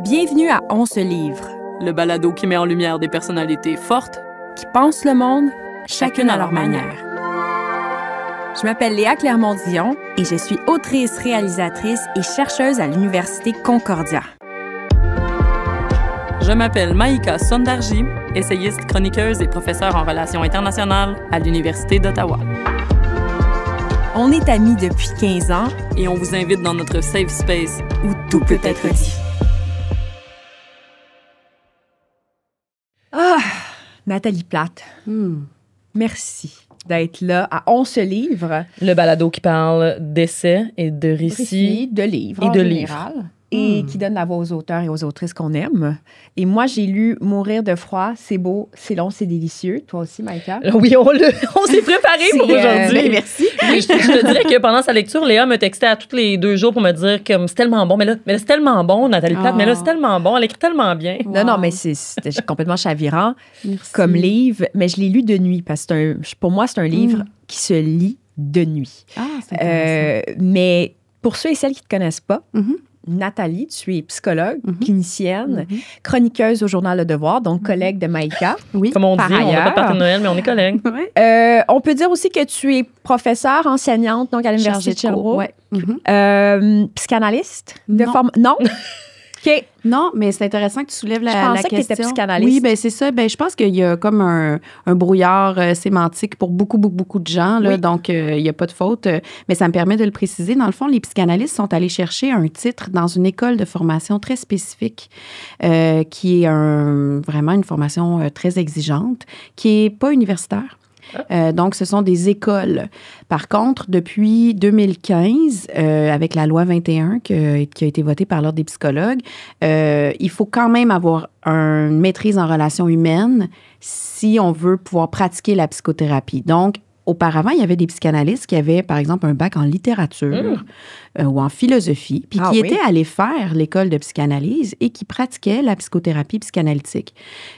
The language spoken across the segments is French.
Bienvenue à On se livre, le balado qui met en lumière des personnalités fortes qui pensent le monde, chacune à leur manière. Je m'appelle Léa Clermont-Dion et je suis autrice, réalisatrice et chercheuse à l'Université Concordia. Je m'appelle Maïka Sondarji, essayiste, chroniqueuse et professeure en relations internationales à l'Université d'Ottawa. On est amis depuis 15 ans et on vous invite dans notre safe space où tout peut être dit. Ah, Nathalie Plate, merci d'être là à On se livre. Le balado qui parle d'essais et de récits. De livres et en de général. Et qui donne la voix aux auteurs et aux autrices qu'on aime. Et moi, j'ai lu Mourir de froid, c'est beau, c'est long, c'est délicieux. Toi aussi, Maïka? Oui, on s'est préparé pour aujourd'hui. Merci. Oui, je te dirais que pendant sa lecture, Léa me textait à tous les 2 jours pour me dire que c'est tellement bon. Mais là c'est tellement bon, Nathalie Plate. Mais là, c'est tellement bon. Elle écrit tellement bien. Wow. Non, mais c'était complètement chavirant comme livre. Mais je l'ai lu de nuit parce que pour moi, c'est un livre qui se lit de nuit. Ah, c'est intéressant. Mais pour ceux et celles qui ne te connaissent pas, Nathalie, tu es psychologue, clinicienne, chroniqueuse au journal Le Devoir, donc collègue de Maïka. Oui. Comme on dit, on n'a pas de partie de Noël, mais on est collègues. On peut dire aussi que tu es professeure, enseignante, donc à l'Université de Sherbrooke. Psychanalyste? Non? OK. Non, mais c'est intéressant que tu soulèves la question. Je pensais que tu étais psychanalyste. Oui, bien, c'est ça. Bien, je pense qu'il y a comme un brouillard sémantique pour beaucoup de gens. Là, donc, il n'y a pas de faute. Mais ça me permet de le préciser. Dans le fond, les psychanalystes sont allés chercher un titre dans une école de formation très spécifique qui est vraiment une formation très exigeante, qui n'est pas universitaire. Donc, ce sont des écoles. Par contre, depuis 2015, avec la loi 21 qui a été votée par l'Ordre des psychologues, il faut quand même avoir une maîtrise en relations humaines si on veut pouvoir pratiquer la psychothérapie. Donc, auparavant, il y avait des psychanalystes qui avaient, par exemple, un bac en littérature ou en philosophie, puis qui étaient allés faire l'école de psychanalyse et qui pratiquaient la psychothérapie psychanalytique.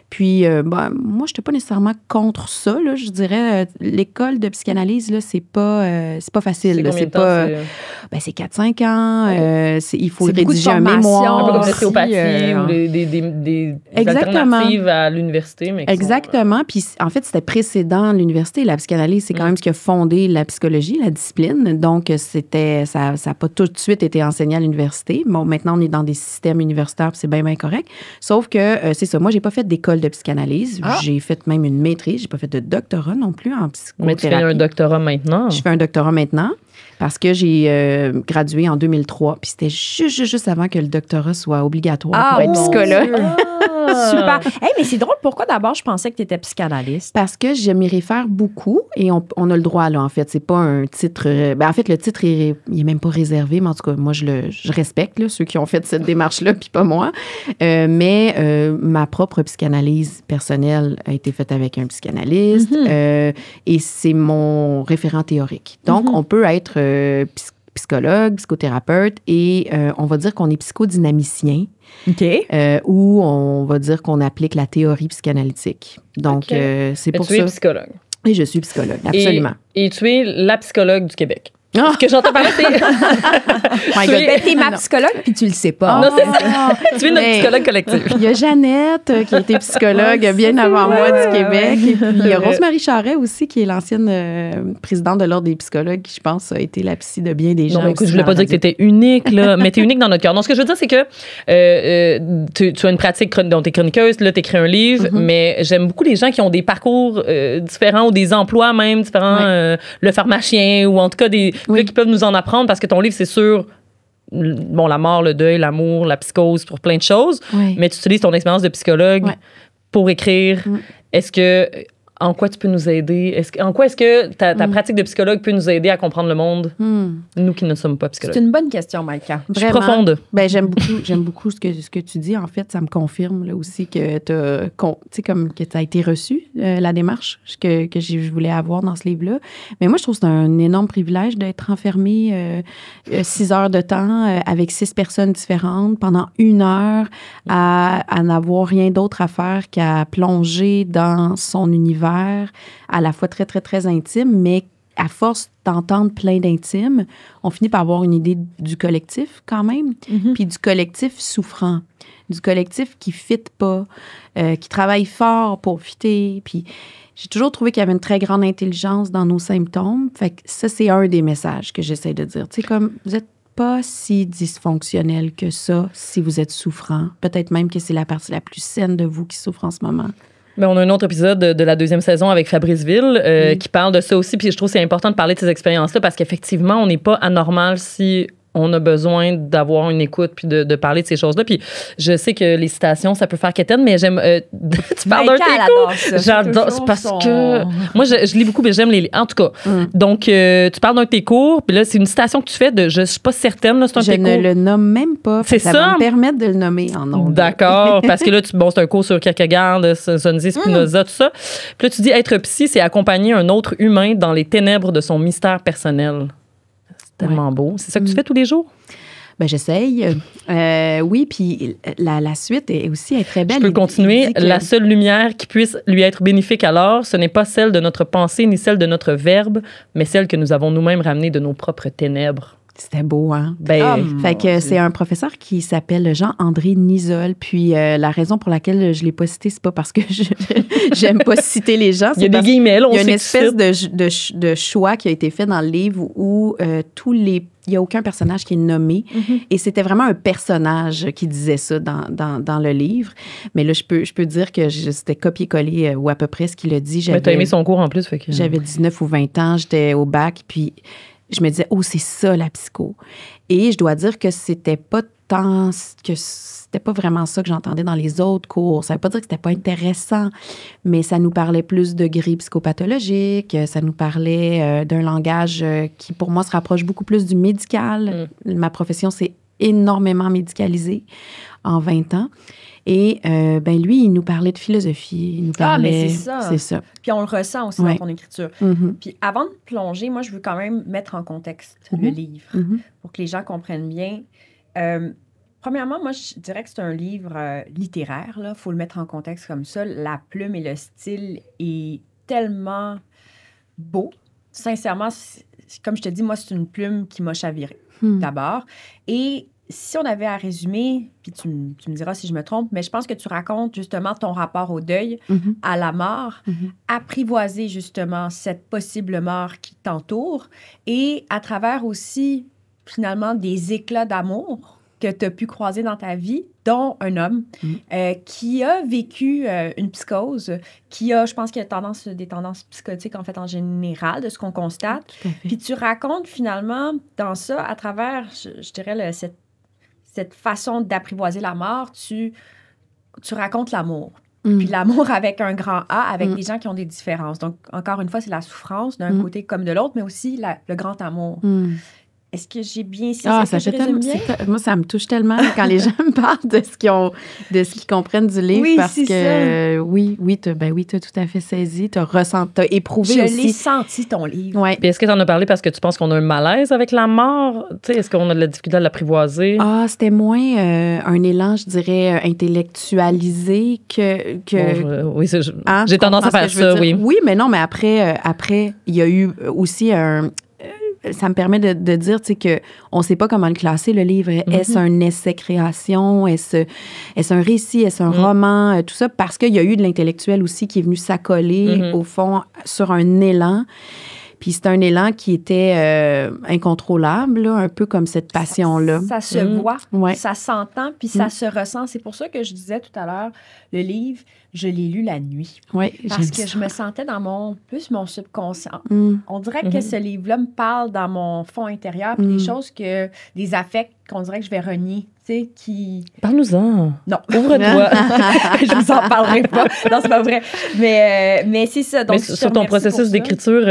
Puis, moi, je n'étais pas nécessairement contre ça. Là, je dirais, l'école de psychanalyse, là, c'est pas facile. C'est combien de temps? C'est 4-5 ans. Il faut rédiger un mémoire. Un peu comme l'ostéopathie ou des alternatives à l'université. Mais exactement. Puis, en fait, c'était précédent l'université. La psychanalyse, c'est quand même ce qui a fondé la psychologie, la discipline. Donc, ça n'a pas tout de suite été enseigné à l'université. Bon, maintenant, on est dans des systèmes universitaires, puis c'est bien correct. Sauf que, c'est ça. Moi, j'ai pas fait d'école de psychanalyse. J'ai fait même une maîtrise. J'ai pas fait de doctorat non plus en psychothérapie. Mais tu fais un doctorat maintenant? Je fais un doctorat maintenant parce que j'ai gradué en 2003. Puis c'était juste avant que le doctorat soit obligatoire pour être psychologue. Super. Hey, mais c'est drôle. Pourquoi d'abord je pensais que tu étais psychanalyste? Parce que je m'y réfère beaucoup et on a le droit, là, en fait. C'est pas un titre... en fait, le titre, il est même pas réservé, mais en tout cas, moi, je respecte là, ceux qui ont fait cette démarche-là, puis pas moi. Mais ma propre psychanalyse personnelle a été faite avec un psychanalyste et c'est mon référent théorique. Donc, on peut être psychologue, psychothérapeute et on va dire qu'on est psychodynamicien. OK. Ou on va dire qu'on applique la théorie psychanalytique. Donc, c'est pour ça. Tu es psychologue. Et je suis psychologue, absolument. Et tu es la psychologue du Québec. Ce que j'entends parler, c'est... T'es ma psychologue, puis tu le sais pas. Non, c'est ça. Tu es notre psychologue collective. Il y a Jeannette, qui a été psychologue bien avant moi du Québec. Et puis, il y a Rose-Marie Charret aussi, qui est l'ancienne présidente de l'Ordre des psychologues, qui, je pense, a été la psy de bien des gens. Non, écoute, je voulais pas dire que tu étais unique, là, mais tu es unique dans notre cœur. Donc, ce que je veux dire, c'est que tu as une pratique dont tu es chroniqueuse, là, tu écris un livre, mais j'aime beaucoup les gens qui ont des parcours différents ou des emplois même différents, le pharmacien ou en tout cas qui peuvent nous en apprendre parce que ton livre, c'est sur la mort, le deuil, l'amour, la psychose, pour plein de choses. Mais tu utilises ton expérience de psychologue pour écrire. En quoi tu peux nous aider? En quoi est-ce que ta pratique de psychologue peut nous aider à comprendre le monde, nous qui ne sommes pas psychologues? C'est une bonne question, Maïka. Je suis profonde. Ben, j'aime beaucoup ce que tu dis. En fait, ça me confirme là, aussi que tu as été reçu, la démarche que je voulais avoir dans ce livre-là. Mais moi, je trouve que c'est un énorme privilège d'être enfermé 6 heures de temps avec 6 personnes différentes pendant 1 heure à n'avoir rien d'autre à faire qu'à plonger dans son univers à la fois très, très, très intime, mais à force d'entendre plein d'intimes, on finit par avoir une idée du collectif quand même, puis du collectif souffrant, du collectif qui ne fit pas, qui travaille fort pour fitter. Puis j'ai toujours trouvé qu'il y avait une très grande intelligence dans nos symptômes. Fait que ça, c'est un des messages que j'essaie de dire. Tu sais, comme vous n'êtes pas si dysfonctionnel que ça si vous êtes souffrant. Peut-être même que c'est la partie la plus saine de vous qui souffre en ce moment. Mais on a un autre épisode de la 2e saison avec Fabrice Ville qui parle de ça aussi. Puis je trouve que c'est important de parler de ces expériences-là parce qu'effectivement, on n'est pas anormal si on a besoin d'avoir une écoute puis de parler de ces choses-là. Puis je sais que les citations, ça peut faire quétaine, mais j'aime... tu parles d'un tes cours. J'adore. C'est parce que... Moi, je lis beaucoup, mais j'aime les... En tout cas. Donc, tu parles d'un de tes cours, puis là, c'est une citation que tu fais de... Je suis pas certaine, là, c'est un de tes cours. Je ne le nomme même pas. C'est ça. Ça va me permettre de le nommer en nom. D'accord. Parce que là, c'est un cours sur Kierkegaard, Solzhenitsyn, Spinoza, tout ça. Puis là, tu dis, être psy, c'est accompagner un autre humain dans les ténèbres de son mystère personnel. Tellement beau. C'est ça que tu fais tous les jours? Ben, j'essaye. Oui, puis la suite est aussi très belle. Je peux continuer. La seule lumière qui puisse lui être bénéfique alors, ce n'est pas celle de notre pensée ni celle de notre verbe, mais celle que nous avons nous-mêmes ramenée de nos propres ténèbres. C'était beau, hein? Fait que c'est un professeur qui s'appelle Jean-André Nisol. Puis la raison pour laquelle je ne l'ai pas cité, c'est pas parce que j'aime pas citer les gens. Il y a des guillemets, on il y a une espèce de choix qui a été fait dans le livre où il n'y a aucun personnage qui est nommé. Et c'était vraiment un personnage qui disait ça dans le livre. Mais là, je peux dire que c'était copié-collé ou à peu près ce qu'il a dit. Mais tu as aimé son cours en plus. Fait que... J'avais 19 ou 20 ans, j'étais au bac, puis je me disais, oh, c'est ça la psycho. Et je dois dire que c'était pas vraiment ça que j'entendais dans les autres cours. Ça veut pas dire que c'était pas intéressant, mais ça nous parlait plus de gris psychopathologiques, ça nous parlait d'un langage qui, pour moi, se rapproche beaucoup plus du médical. Ma profession s'est énormément médicalisée en 20 ans. Et lui, il nous parlait de philosophie. Il nous parlait, mais c'est ça. C'est ça. Puis on le ressent aussi dans ton écriture. Puis avant de plonger, moi, je veux quand même mettre en contexte le livre pour que les gens comprennent bien. Premièrement, moi, je dirais que c'est un livre littéraire. Il faut le mettre en contexte comme ça. La plume et le style est tellement beau. Sincèrement, comme je te dis, moi, c'est une plume qui m'a chavirée, d'abord. Et si on avait à résumer, puis tu me diras si je me trompe, mais je pense que tu racontes justement ton rapport au deuil, à la mort, apprivoiser justement cette possible mort qui t'entoure et à travers aussi, finalement, des éclats d'amour que tu as pu croiser dans ta vie, dont un homme qui a vécu une psychose, qui a, je pense qu'il y a des tendances psychotiques, en fait, en général, de ce qu'on constate. Puis tu racontes, finalement, dans ça, à travers, je dirais, cette façon d'apprivoiser la mort, tu racontes l'amour. Puis l'amour avec un grand A, avec des gens qui ont des différences. Donc, encore une fois, c'est la souffrance d'un côté comme de l'autre, mais aussi le grand amour. Est-ce que j'ai bien... ça résume bien? Moi, ça me touche tellement quand les gens me parlent de ce qu'ils comprennent du livre. Oui, parce que tu as tout à fait saisi. Tu as éprouvé aussi. Je l'ai senti, ton livre. Ouais. Puis est-ce que tu en as parlé parce que tu penses qu'on a un malaise avec la mort? Tu sais, est-ce qu'on a de la difficulté à l'apprivoiser? C'était moins un élan, je dirais, intellectualisé que oui, j'ai tendance à faire ça, oui. Oui, mais non, mais après, il y a eu aussi ça me permet de dire, tu sais, qu'on ne sait pas comment le classer, le livre. Est-ce un essai-création? Est-ce un récit? Est-ce un roman? Tout ça, parce qu'il y a eu de l'intellectuel aussi qui est venu s'accoler, au fond, sur un élan. Puis c'est un élan qui était incontrôlable, là, un peu comme cette passion-là. Ça se voit, ça s'entend, puis ça se ressent. C'est pour ça que je disais tout à l'heure, le livre, je l'ai lu la nuit. Parce que je me sentais dans mon subconscient. On dirait que ce livre-là me parle dans mon fond intérieur, puis des choses des affects qu'on dirait que je vais renier. Parle-nous-en. Non. Ouvre-toi. Je vous en parlerai pas. Non, c'est pas vrai. Mais c'est ça. Donc, sur ton processus d'écriture,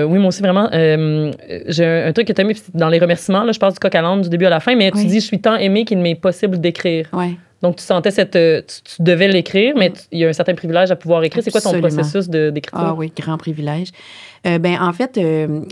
oui, moi aussi, vraiment, j'ai un truc que tu as mis dans les remerciements. Là, je parle du coq à l'âne du début à la fin, mais tu dis « Je suis tant aimée qu'il m'est possible d'écrire. » Donc, tu sentais tu devais l'écrire, mais il y a un certain privilège à pouvoir écrire. C'est quoi ton processus d'écriture? Ah oui, grand privilège. En fait,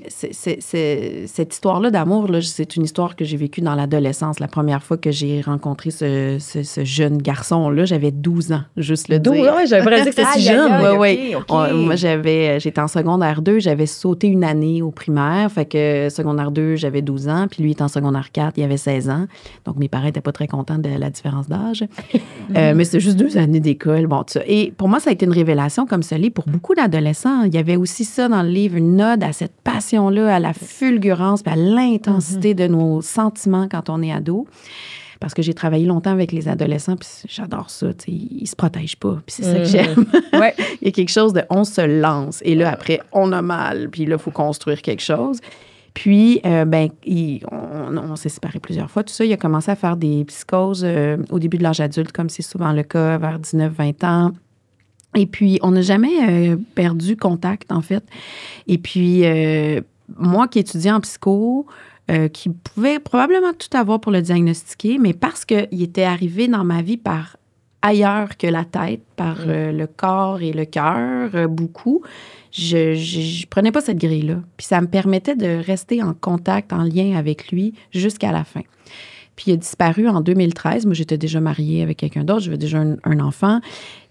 cette histoire-là d'amour, là, c'est une histoire que j'ai vécue dans l'adolescence. La première fois que j'ai rencontré ce jeune garçon-là, j'avais 12 ans, juste le 12 ans, j'avais pas dit que c'était si jeune. Oui. Moi, j'étais en secondaire 2, j'avais sauté une année au primaire. Fait que secondaire 2, j'avais 12 ans, puis lui était en secondaire 4, il avait 16 ans. Donc, mes parents n'étaient pas très contents de la différence d'âge. Mais c'est juste 2 années d'école. Bon, tout ça. Et pour moi, ça a été une révélation comme ça l'est pour beaucoup d'adolescents. Il y avait aussi ça dans le livre, une ode à cette passion-là, à la fulgurance, à l'intensité de nos sentiments quand on est ado. Parce que j'ai travaillé longtemps avec les adolescents, puis j'adore ça. Ils se protègent pas, puis c'est ça que j'aime. Il y a quelque chose de on se lance, et là, après, on a mal, puis là, il faut construire quelque chose. Puis, on s'est séparés plusieurs fois. Tout ça, il a commencé à faire des psychoses au début de l'âge adulte, comme c'est souvent le cas, vers 19-20 ans. Et puis, on n'a jamais perdu contact, en fait. Et puis, moi qui étudiais en psycho, qui pouvait probablement tout avoir pour le diagnostiquer, mais parce qu'il était arrivé dans ma vie par ailleurs que la tête, par le corps et le cœur, beaucoup, je prenais pas cette grille-là. Puis ça me permettait de rester en contact, en lien avec lui jusqu'à la fin. Puis il a disparu en 2013. Moi, j'étais déjà mariée avec quelqu'un d'autre. J'avais déjà un enfant.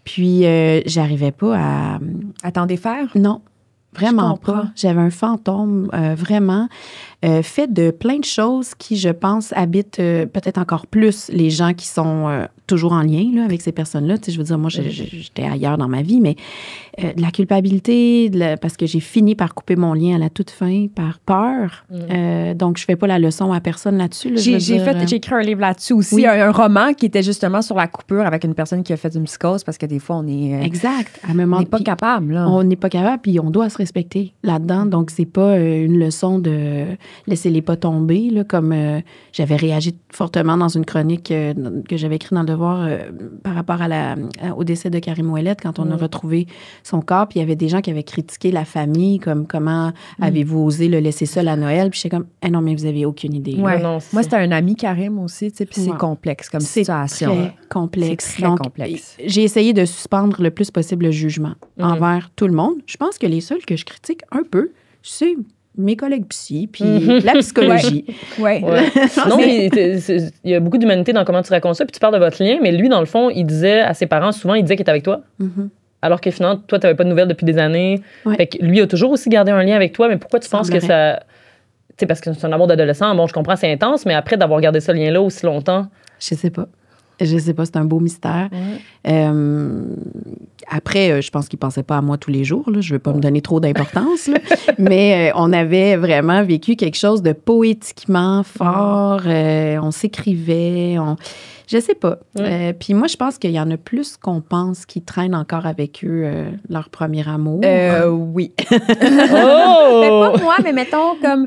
Puis j'arrivais pas à t'en défaire? Non. Vraiment pas. J'avais un fantôme, vraiment, fait de plein de choses qui, je pense, habitent peut-être encore plus les gens qui sont toujours en lien là, avec ces personnes-là. Tu sais, je veux dire, moi, j'étais ailleurs dans ma vie, mais de la culpabilité, parce que j'ai fini par couper mon lien à la toute fin par peur. Donc, je fais pas la leçon à personne là-dessus. Là, j'ai écrit un livre là-dessus aussi, oui. un roman qui était justement sur la coupure avec une personne qui a fait une psychose, parce que des fois, on est... exact. On n'est pas capable. Là. On n'est pas capable, puis on doit se respecter là-dedans. Donc, c'est pas une leçon de laisser les pas tomber, là, comme j'avais réagi fortement dans une chronique que j'avais écrite dans Le Devoir par rapport au décès de Karim Ouellet, quand on a retrouvé son corps. Puis il y avait des gens qui avaient critiqué la famille, comme comment avez-vous osé le laisser seul à Noël? Puis j'étais comme, non, mais vous avez aucune idée. Ouais. Non, moi, c'était un ami Karim aussi, tu sais, puis c'est complexe comme situation. C'est très complexe. C'est très complexe. J'ai essayé de suspendre le plus possible le jugement envers tout le monde. Je pense que les seuls que je critique un peu, c'est mes collègues psy, puis la psychologie. Ouais. Non, il y a beaucoup d'humanité dans comment tu racontes ça, puis tu parles de votre lien, mais lui, dans le fond, il disait à ses parents, souvent, il disait qu'il était avec toi. Alors que finalement, toi, tu n'avais pas de nouvelles depuis des années. Fait que lui a toujours aussi gardé un lien avec toi, mais pourquoi tu penses que ça... Tu sais, parce que c'est un amour d'adolescent, bon, je comprends, c'est intense, mais après d'avoir gardé ce lien-là aussi longtemps... Je sais pas. Je sais pas, c'est un beau mystère. Après, je pense qu'il pensait pas à moi tous les jours. Là. Je veux pas me donner trop d'importance. Là. Mais on avait vraiment vécu quelque chose de poétiquement fort. On s'écrivait. Je sais pas. Puis moi, je pense qu'il y en a plus qu'on pense qui traînent encore avec eux leur premier amour. Oui. Mais pas moi, mais mettons comme...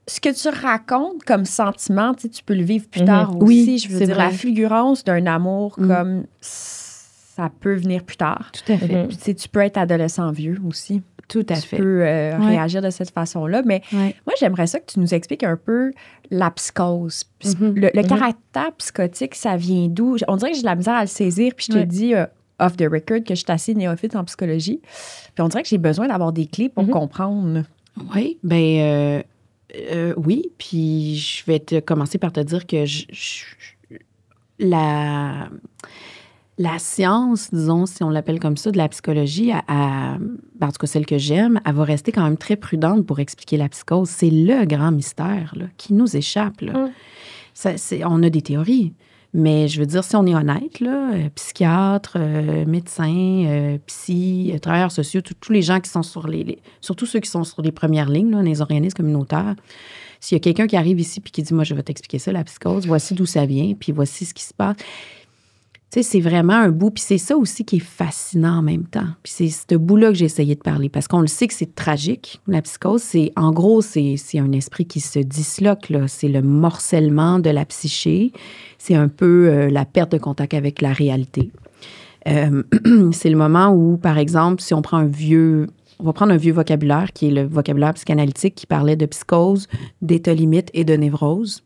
Ce que tu racontes comme sentiment, tu peux le vivre plus tard aussi. Oui, je veux dire, la fulgurance d'un amour comme ça peut venir plus tard. Tout à fait. Tu peux être adolescent vieux aussi. Tout à fait. Tu peux réagir de cette façon-là. Mais moi, j'aimerais ça que tu nous expliques un peu la psychose. Le caractère psychotique, ça vient d'où? On dirait que j'ai de la misère à le saisir. Puis je te dis off the record que je suis assez néophyte en psychologie. Puis on dirait que j'ai besoin d'avoir des clés pour comprendre. Oui, oui, puis je vais commencer par te dire que la science, disons, si on l'appelle comme ça, de la psychologie, en tout cas celle que j'aime, elle va rester quand même très prudente pour expliquer la psychose. C'est le grand mystère là, qui nous échappe. Là. On a des théories, mais je veux dire, si on est honnête, là, psychiatres, médecins, psy, travailleurs sociaux, tous les gens qui sont surtout ceux qui sont sur les premières lignes, là, les organismes communautaires, s'il y a quelqu'un qui arrive ici et qui dit « Moi, je vais t'expliquer ça, la psychose, voici d'où ça vient, puis voici ce qui se passe », tu sais, c'est vraiment un bout. Puis c'est ça aussi qui est fascinant en même temps. Puis c'est ce bout-là que j'ai essayé de parler. Parce qu'on le sait que c'est tragique, la psychose. En gros, c'est un esprit qui se disloque, là. C'est le morcellement de la psyché. C'est un peu la perte de contact avec la réalité. C'est le moment où, par exemple, si on prend on va prendre un vieux vocabulaire qui est le vocabulaire psychanalytique qui parlait de psychose, d'état limite et de névrose.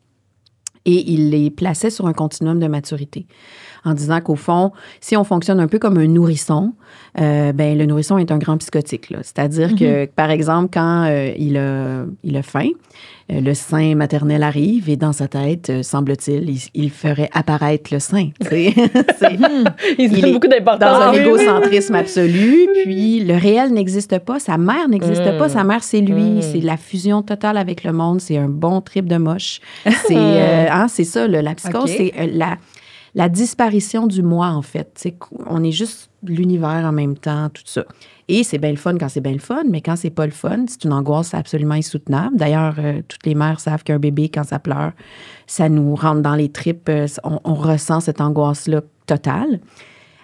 Et il les plaçait sur un continuum de maturité, en disant qu'au fond, si on fonctionne un peu comme un nourrisson, ben le nourrisson est un grand psychotique. Là. C'est-à-dire que, par exemple, quand il a faim, le sein maternel arrive et dans sa tête, semble-t-il, il ferait apparaître le sein. Il donne beaucoup d'importance. Dans un égocentrisme absolu. Puis le réel n'existe pas, sa mère n'existe pas. Sa mère, c'est lui. C'est la fusion totale avec le monde. C'est un bon trip de moche. C'est ça, la psychose, c'est la disparition du moi, en fait. On est juste l'univers en même temps, tout ça. Et c'est bien le fun quand c'est bien le fun, mais quand c'est pas le fun, c'est une angoisse absolument insoutenable. D'ailleurs, toutes les mères savent qu'un bébé, quand ça pleure, ça nous rentre dans les tripes. On ressent cette angoisse-là totale.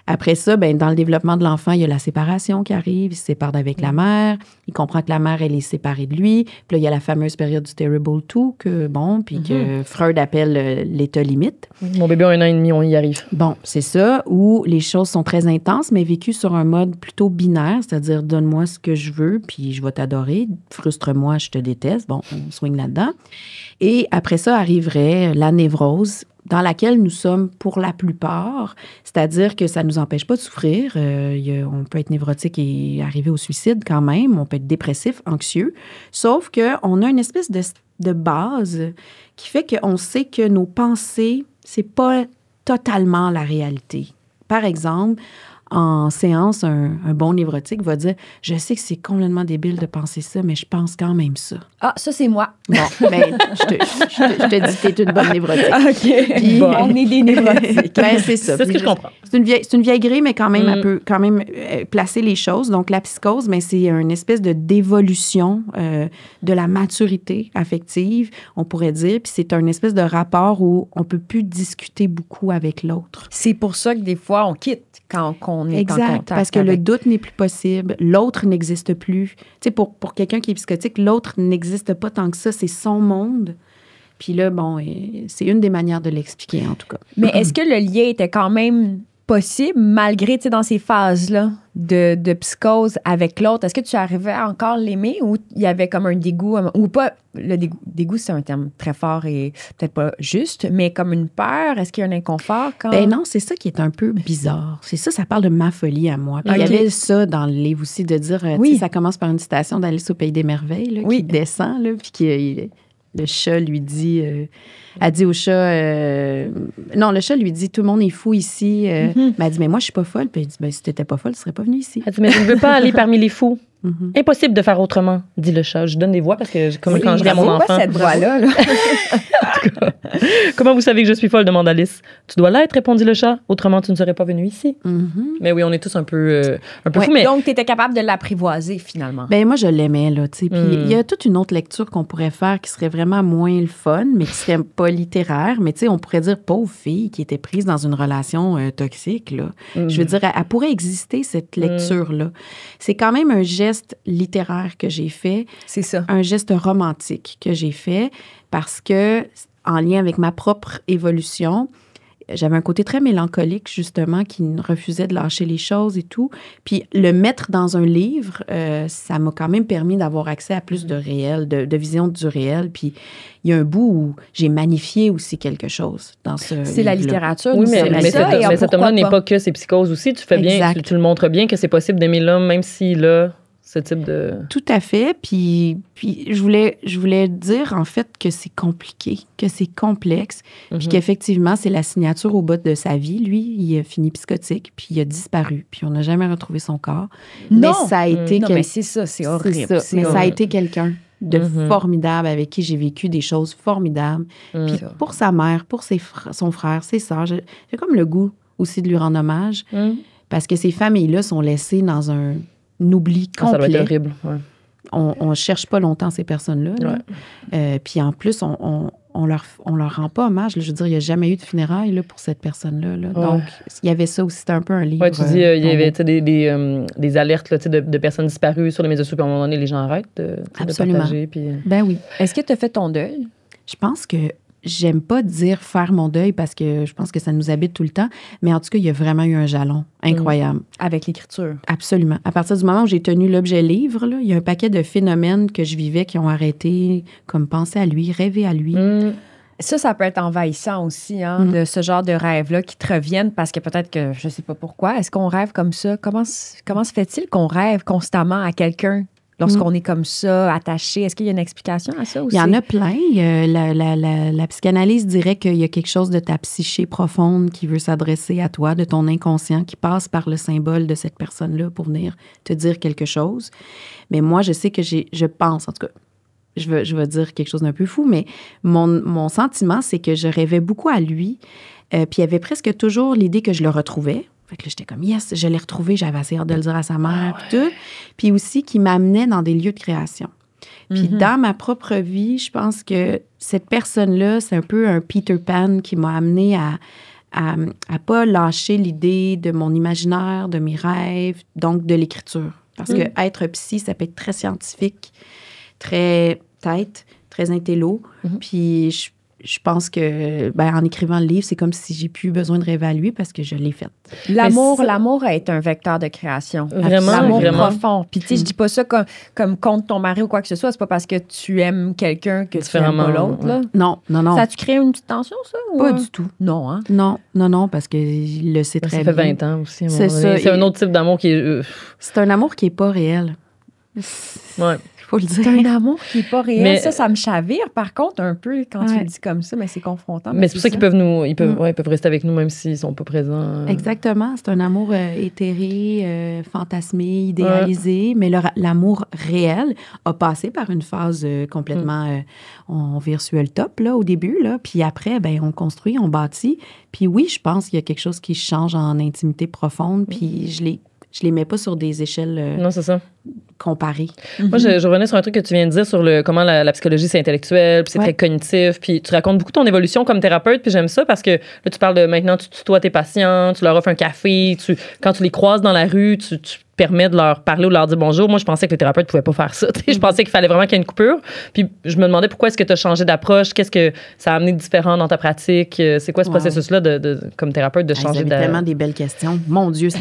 Après ça, ben, dans le développement de l'enfant, il y a la séparation qui arrive. Il se sépare d'avec la mère. Il comprend que la mère, elle est séparée de lui. Puis là, il y a la fameuse période du Terrible 2 que Freud appelle l'état limite. Mon bébé a 1 an et demi, on y arrive. Bon, c'est ça, où les choses sont très intenses, mais vécues sur un mode plutôt binaire, c'est-à-dire donne-moi ce que je veux, puis je vais t'adorer. Frustre-moi, je te déteste. Bon, on swing là-dedans. Et après ça arriverait la névrose, dans laquelle nous sommes pour la plupart, c'est-à-dire que ça ne nous empêche pas de souffrir. On peut être névrotique et arriver au suicide quand même. On peut être dépressif, anxieux. Sauf qu'on a une espèce de base qui fait qu'on sait que nos pensées, c'est pas totalement la réalité. Par exemple, en séance, un bon névrotique va dire « Je sais que c'est complètement débile de penser ça, mais je pense quand même ça. » Ah, ça, c'est moi. Bon, ben, je te dis que t'es une bonne névrotique. OK. Puis, on est des névrotiques. Ben, c'est ça. C'est ce que je comprends. C'est une vieille grille, mais quand même, elle peut quand même placer les choses. Donc, la psychose, ben, c'est une espèce d'évolution de la maturité affective, on pourrait dire. Puis c'est un espèce de rapport où on peut plus discuter beaucoup avec l'autre. C'est pour ça que des fois, on quitte quand on est en contact. Parce que le doute n'est plus possible. L'autre n'existe plus. Tu sais, pour quelqu'un qui est psychotique, l'autre n'existe pas tant que ça. C'est son monde. Puis là, bon, c'est une des manières de l'expliquer, en tout cas. Mais est-ce que le lien était quand même possible, malgré, tu sais, dans ces phases-là de psychose avec l'autre? Est-ce que tu arrivais à encore l'aimer ou il y avait comme un dégoût, ou pas? Le dégoût, c'est un terme très fort et peut-être pas juste, mais comme une peur, est-ce qu'il y a un inconfort quand... Ben non, c'est ça qui est un peu bizarre. C'est ça parle de ma folie à moi. Puis il y avait ça dans le livre aussi, de dire, tu sais, ça commence par une citation d'Alice au Pays des Merveilles, là, qui descend, là, puis qui... Le chat lui dit... elle dit au chat... non, le chat lui dit, tout le monde est fou ici. Mais elle dit, mais moi, je suis pas folle. Puis elle dit, ben, si t'étais pas folle, tu serais pas venue ici. Elle dit, mais je ne veux pas aller parmi les fous. Impossible de faire autrement, dit le chat. Je donne des voix parce que, comme quand je dis à mon enfant... cette voix-là, là? Comment vous savez que je suis folle, demande Alice. Tu dois l'être, répondit le chat. Autrement, tu ne serais pas venu ici. Mais oui, on est tous un peu fous. Mais... Donc, tu étais capable de l'apprivoiser, finalement. Ben moi, je l'aimais, là, tu sais. Puis il y a toute une autre lecture qu'on pourrait faire qui serait vraiment moins le fun, mais qui serait pas littéraire. Mais tu sais, on pourrait dire pauvre fille qui était prise dans une relation toxique, là. Je veux dire, elle pourrait exister, cette lecture-là. C'est quand même un geste littéraire que j'ai fait. C'est ça. Un geste romantique que j'ai fait parce que, en lien avec ma propre évolution, j'avais un côté très mélancolique, justement, qui refusait de lâcher les choses et tout. Puis le mettre dans un livre, ça m'a quand même permis d'avoir accès à plus de réel, de vision du réel. Puis il y a un bout où j'ai magnifié aussi quelque chose dans ce C'est la littérature. Oui, mais cet homme-là n'est pas que ses psychoses aussi. Tu fais bien, tu le montres bien que c'est possible d'aimer l'homme, même s'il a ce type de... Tout à fait. Puis je voulais dire, en fait, que c'est compliqué, que c'est complexe, puis qu'effectivement, c'est la signature au bout de sa vie. Lui, il a fini psychotique, puis il a disparu, puis on n'a jamais retrouvé son corps. Non! Mais ça a été... Non, mais c'est ça, c'est horrible. Ça a été quelqu'un de formidable, avec qui j'ai vécu des choses formidables. Puis pour sa mère, pour son frère, ses sœurs, j'ai comme le goût aussi de lui rendre hommage, parce que ces familles-là sont laissées dans un... oubli complet. Ça doit être horrible, ouais. On cherche pas longtemps ces personnes-là. Ouais. Puis en plus, on leur rend pas hommage. Là. Je veux dire, il n'y a jamais eu de funérailles là, pour cette personne-là. Là. Ouais. Donc, il y avait ça aussi. C'était un peu un livre. Oui, tu dis, il y avait des alertes là, de personnes disparues sur les médias sociaux. Puis à un moment donné, les gens arrêtent de partager. Puis... Ben oui. Est-ce que tu as fait ton deuil? Je pense que j'aime pas dire faire mon deuil parce que je pense que ça nous habite tout le temps. Mais en tout cas, il y a vraiment eu un jalon incroyable. Avec l'écriture. Absolument. À partir du moment où j'ai tenu l'objet livre, là, il y a un paquet de phénomènes que je vivais qui ont arrêté, comme penser à lui, rêver à lui. Ça peut être envahissant aussi, de ce genre de rêve-là qui te reviennent parce que peut-être que, je ne sais pas pourquoi, est-ce qu'on rêve comme ça? Comment se fait-il qu'on rêve constamment à quelqu'un lorsqu'on est comme ça, attaché? Est-ce qu'il y a une explication à ça aussi? Il y en a plein. La psychanalyse dirait qu'il y a quelque chose de ta psyché profonde qui veut s'adresser à toi, de ton inconscient, qui passe par le symbole de cette personne-là pour venir te dire quelque chose. Mais moi, je sais que je pense, en tout cas, je vais dire quelque chose d'un peu fou, mais mon sentiment, c'est que je rêvais beaucoup à lui. Puis il y avait presque toujours l'idée que je le retrouvais. Fait que là, j'étais comme, yes, je l'ai retrouvé. J'avais assez hâte de le dire à sa mère, puis tout. Puis aussi, qui m'amenait dans des lieux de création. Puis dans ma propre vie, je pense que cette personne-là, c'est un peu un Peter Pan qui m'a amené à pas lâcher l'idée de mon imaginaire, de mes rêves, donc de l'écriture. Parce que être psy, ça peut être très scientifique, très tête, très intello. Puis je pense que, en écrivant le livre, c'est comme si j'ai plus besoin de réévaluer parce que je l'ai fait. L'amour est un vecteur de création. Vraiment, l'amour vraiment. profond. Puis, tu sais, je dis pas ça comme contre ton mari ou quoi que ce soit. C'est pas parce que tu aimes quelqu'un que tu aimes pas l'autre, là. Non. Ça a-tu créé une petite tension, ça? Pas du tout. Non, hein? Non, parce qu'il le sait très bien. Ça fait 20 ans aussi. C'est ça. C'est un autre type d'amour qui est... C'est un amour qui est pas réel. Ouais. Faut le dire. C'est un amour qui n'est pas réel. Mais, ça me chavire, par contre, un peu quand tu le dis comme ça, mais c'est confrontant. Mais c'est pour ça qu'ils peuvent rester avec nous même s'ils ne sont pas présents. Exactement. C'est un amour éthéré, fantasmé, idéalisé, mais l'amour réel a passé par une phase complètement... on vire sur le top, là, au début, là, puis après, on construit, on bâtit. Puis oui, je pense qu'il y a quelque chose qui change en intimité profonde, puis je les mets pas sur des échelles non, c'est ça. Comparées. Moi, je revenais sur un truc que tu viens de dire sur comment la psychologie, c'est intellectuel, puis c'est très cognitif, puis tu racontes beaucoup ton évolution comme thérapeute, puis j'aime ça parce que là, tu parles de maintenant, tu tutoies tes patients, tu leur offres un café, quand tu les croises dans la rue, tu permets de leur parler ou de leur dire bonjour. Moi, je pensais que les thérapeutes ne pouvaient pas faire ça. Je pensais qu'il fallait vraiment qu'il y ait une coupure. Puis je me demandais pourquoi est-ce que tu as changé d'approche? Qu'est-ce que ça a amené de différent dans ta pratique? C'est quoi ce processus-là comme thérapeute de changer d'approche? Tellement des belles questions. Mon Dieu, c'est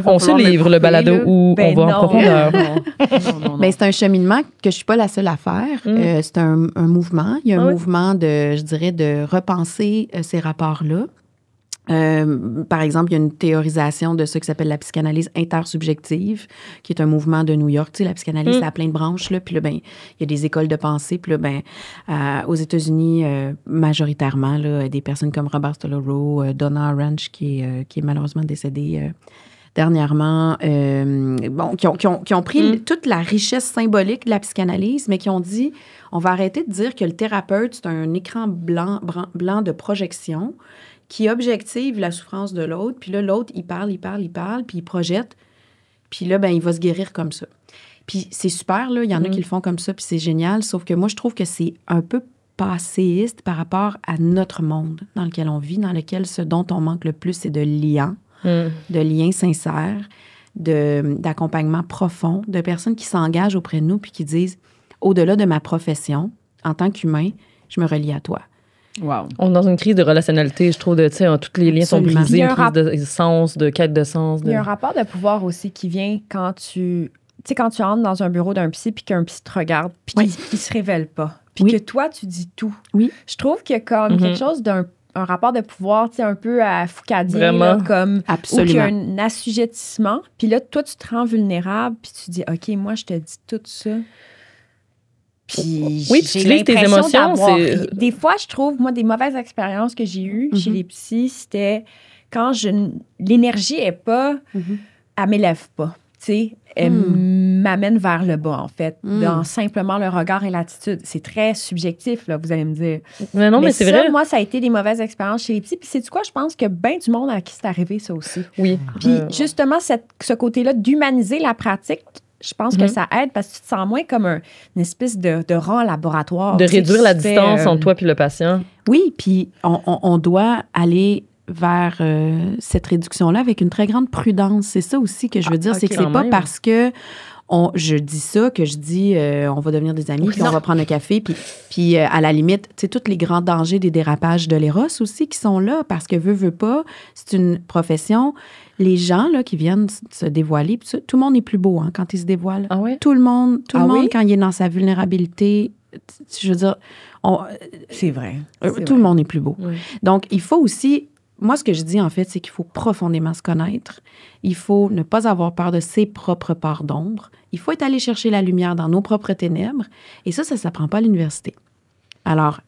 on se livre le balado où on va en profondeur. Non. C'est un cheminement que je ne suis pas la seule à faire. C'est un mouvement. Il y a un mouvement de repenser ces rapports-là. Par exemple, il y a une théorisation de ce qui s'appelle la psychanalyse intersubjective, qui est un mouvement de New York. Tu sais, la psychanalyse, ça a plein de branches, là. Puis là, il y a des écoles de pensée. Puis là, aux États-Unis, majoritairement, là, des personnes comme Robert Stolorow, Donna Ranch, qui est malheureusement décédée dernièrement, qui ont pris toute la richesse symbolique de la psychanalyse, mais qui ont dit, on va arrêter de dire que le thérapeute, c'est un écran blanc de projection qui objective la souffrance de l'autre, puis là, l'autre, il parle, puis il projette, puis là, il va se guérir comme ça. Puis c'est super, là, il y en a qui le font comme ça, puis c'est génial, sauf que moi, je trouve que c'est un peu passéiste par rapport à notre monde dans lequel on vit, dans lequel ce dont on manque le plus, c'est de liens, de liens sincères, d'accompagnement profond, de personnes qui s'engagent auprès de nous, puis qui disent, au-delà de ma profession, en tant qu'humain, je me relie à toi. Wow. On est dans une crise de relationnalité, je trouve, tous les liens sont brisés, une crise de sens, de quête de sens. Il y a un rapport de pouvoir aussi qui vient quand tu entres dans un bureau d'un psy puis qu'un psy te regarde puis qu'il se révèle pas. Puis que toi, tu dis tout. Oui. Je trouve qu'il y a comme quelque chose d'un rapport de pouvoir, un peu à Foucadien, là, comme absolument. Où il y a un assujettissement. Puis là, toi, tu te rends vulnérable puis tu dis, OK, moi, je te dis tout ça. Puis oui, tu utilises tes émotions. Des fois, je trouve, moi, des mauvaises expériences que j'ai eues chez les psys, c'était quand l'énergie est pas, elle m'élève pas. Elle m'amène vers le bas, en fait, dans simplement le regard et l'attitude. C'est très subjectif, là, vous allez me dire. Mais non, mais c'est vrai. Moi, ça a été des mauvaises expériences chez les psys. Puis c'est quoi? Je pense que bien du monde à qui c'est arrivé, ça aussi. Oui. Puis justement, ce côté-là d'humaniser la pratique, je pense que ça aide parce que tu te sens moins comme une espèce de rang laboratoire. De réduire la distance entre toi et le patient. Oui, puis on doit aller vers cette réduction-là avec une très grande prudence. C'est ça aussi que je veux dire, c'est que c'est pas parce que je dis ça que je dis on va devenir des amis, puis on va prendre un café, puis à la limite, tu sais, tous les grands dangers des dérapages de l'éros aussi qui sont là, parce que veut pas, c'est une profession. Les gens là, qui viennent se dévoiler, tout le monde est plus beau quand il se dévoile. Ah ouais? Tout le monde, quand il est dans sa vulnérabilité, je veux dire, c'est vrai. Tout le monde est plus beau. Oui. Donc, il faut aussi... Moi, ce que je dis, en fait, c'est qu'il faut profondément se connaître. Il faut ne pas avoir peur de ses propres parts d'ombre. Il faut être allé chercher la lumière dans nos propres ténèbres. Et ça ne s'apprend pas à l'université. Alors,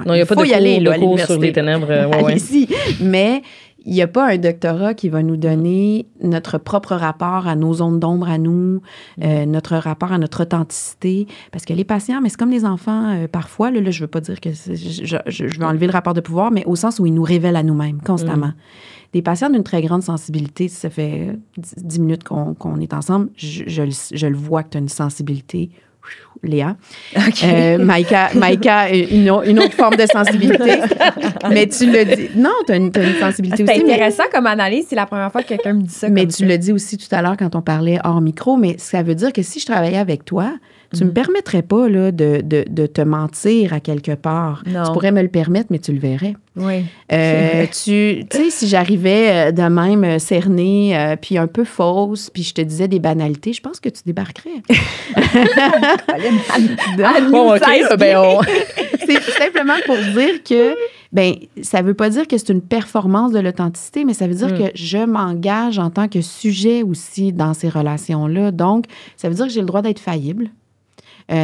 non, il n'y a pas de cours sur les ténèbres. Ici. Mais il n'y a pas un doctorat qui va nous donner notre propre rapport à nos zones d'ombre à nous, notre rapport à notre authenticité. Parce que les patients, mais c'est comme les enfants, parfois, là, je ne veux pas dire que je veux enlever le rapport de pouvoir, mais au sens où ils nous révèlent à nous-mêmes constamment. Des patients d'une très grande sensibilité, ça fait 10 minutes qu'on est ensemble, je le vois que tu as une sensibilité. Léa. Okay. Maïka, une autre forme de sensibilité. Mais tu le dis. Non, tu as une sensibilité aussi. C'est intéressant comme analyse. C'est la première fois que quelqu'un me dit ça. Mais tu le dis aussi tout à l'heure quand on parlait hors micro. Mais ça veut dire que si je travaillais avec toi, tu ne me permettrais pas là, de te mentir à quelque part. Non. Tu pourrais me le permettre, mais tu le verrais. Oui. Tu sais, si j'arrivais de même cernée, puis un peu fausse, puis je te disais des banalités, je pense que tu débarquerais. Bon, OK. C'est simplement pour dire que, ça veut pas dire que c'est une performance de l'authenticité, mais ça veut dire que je m'engage en tant que sujet aussi dans ces relations-là. Donc, ça veut dire que j'ai le droit d'être faillible.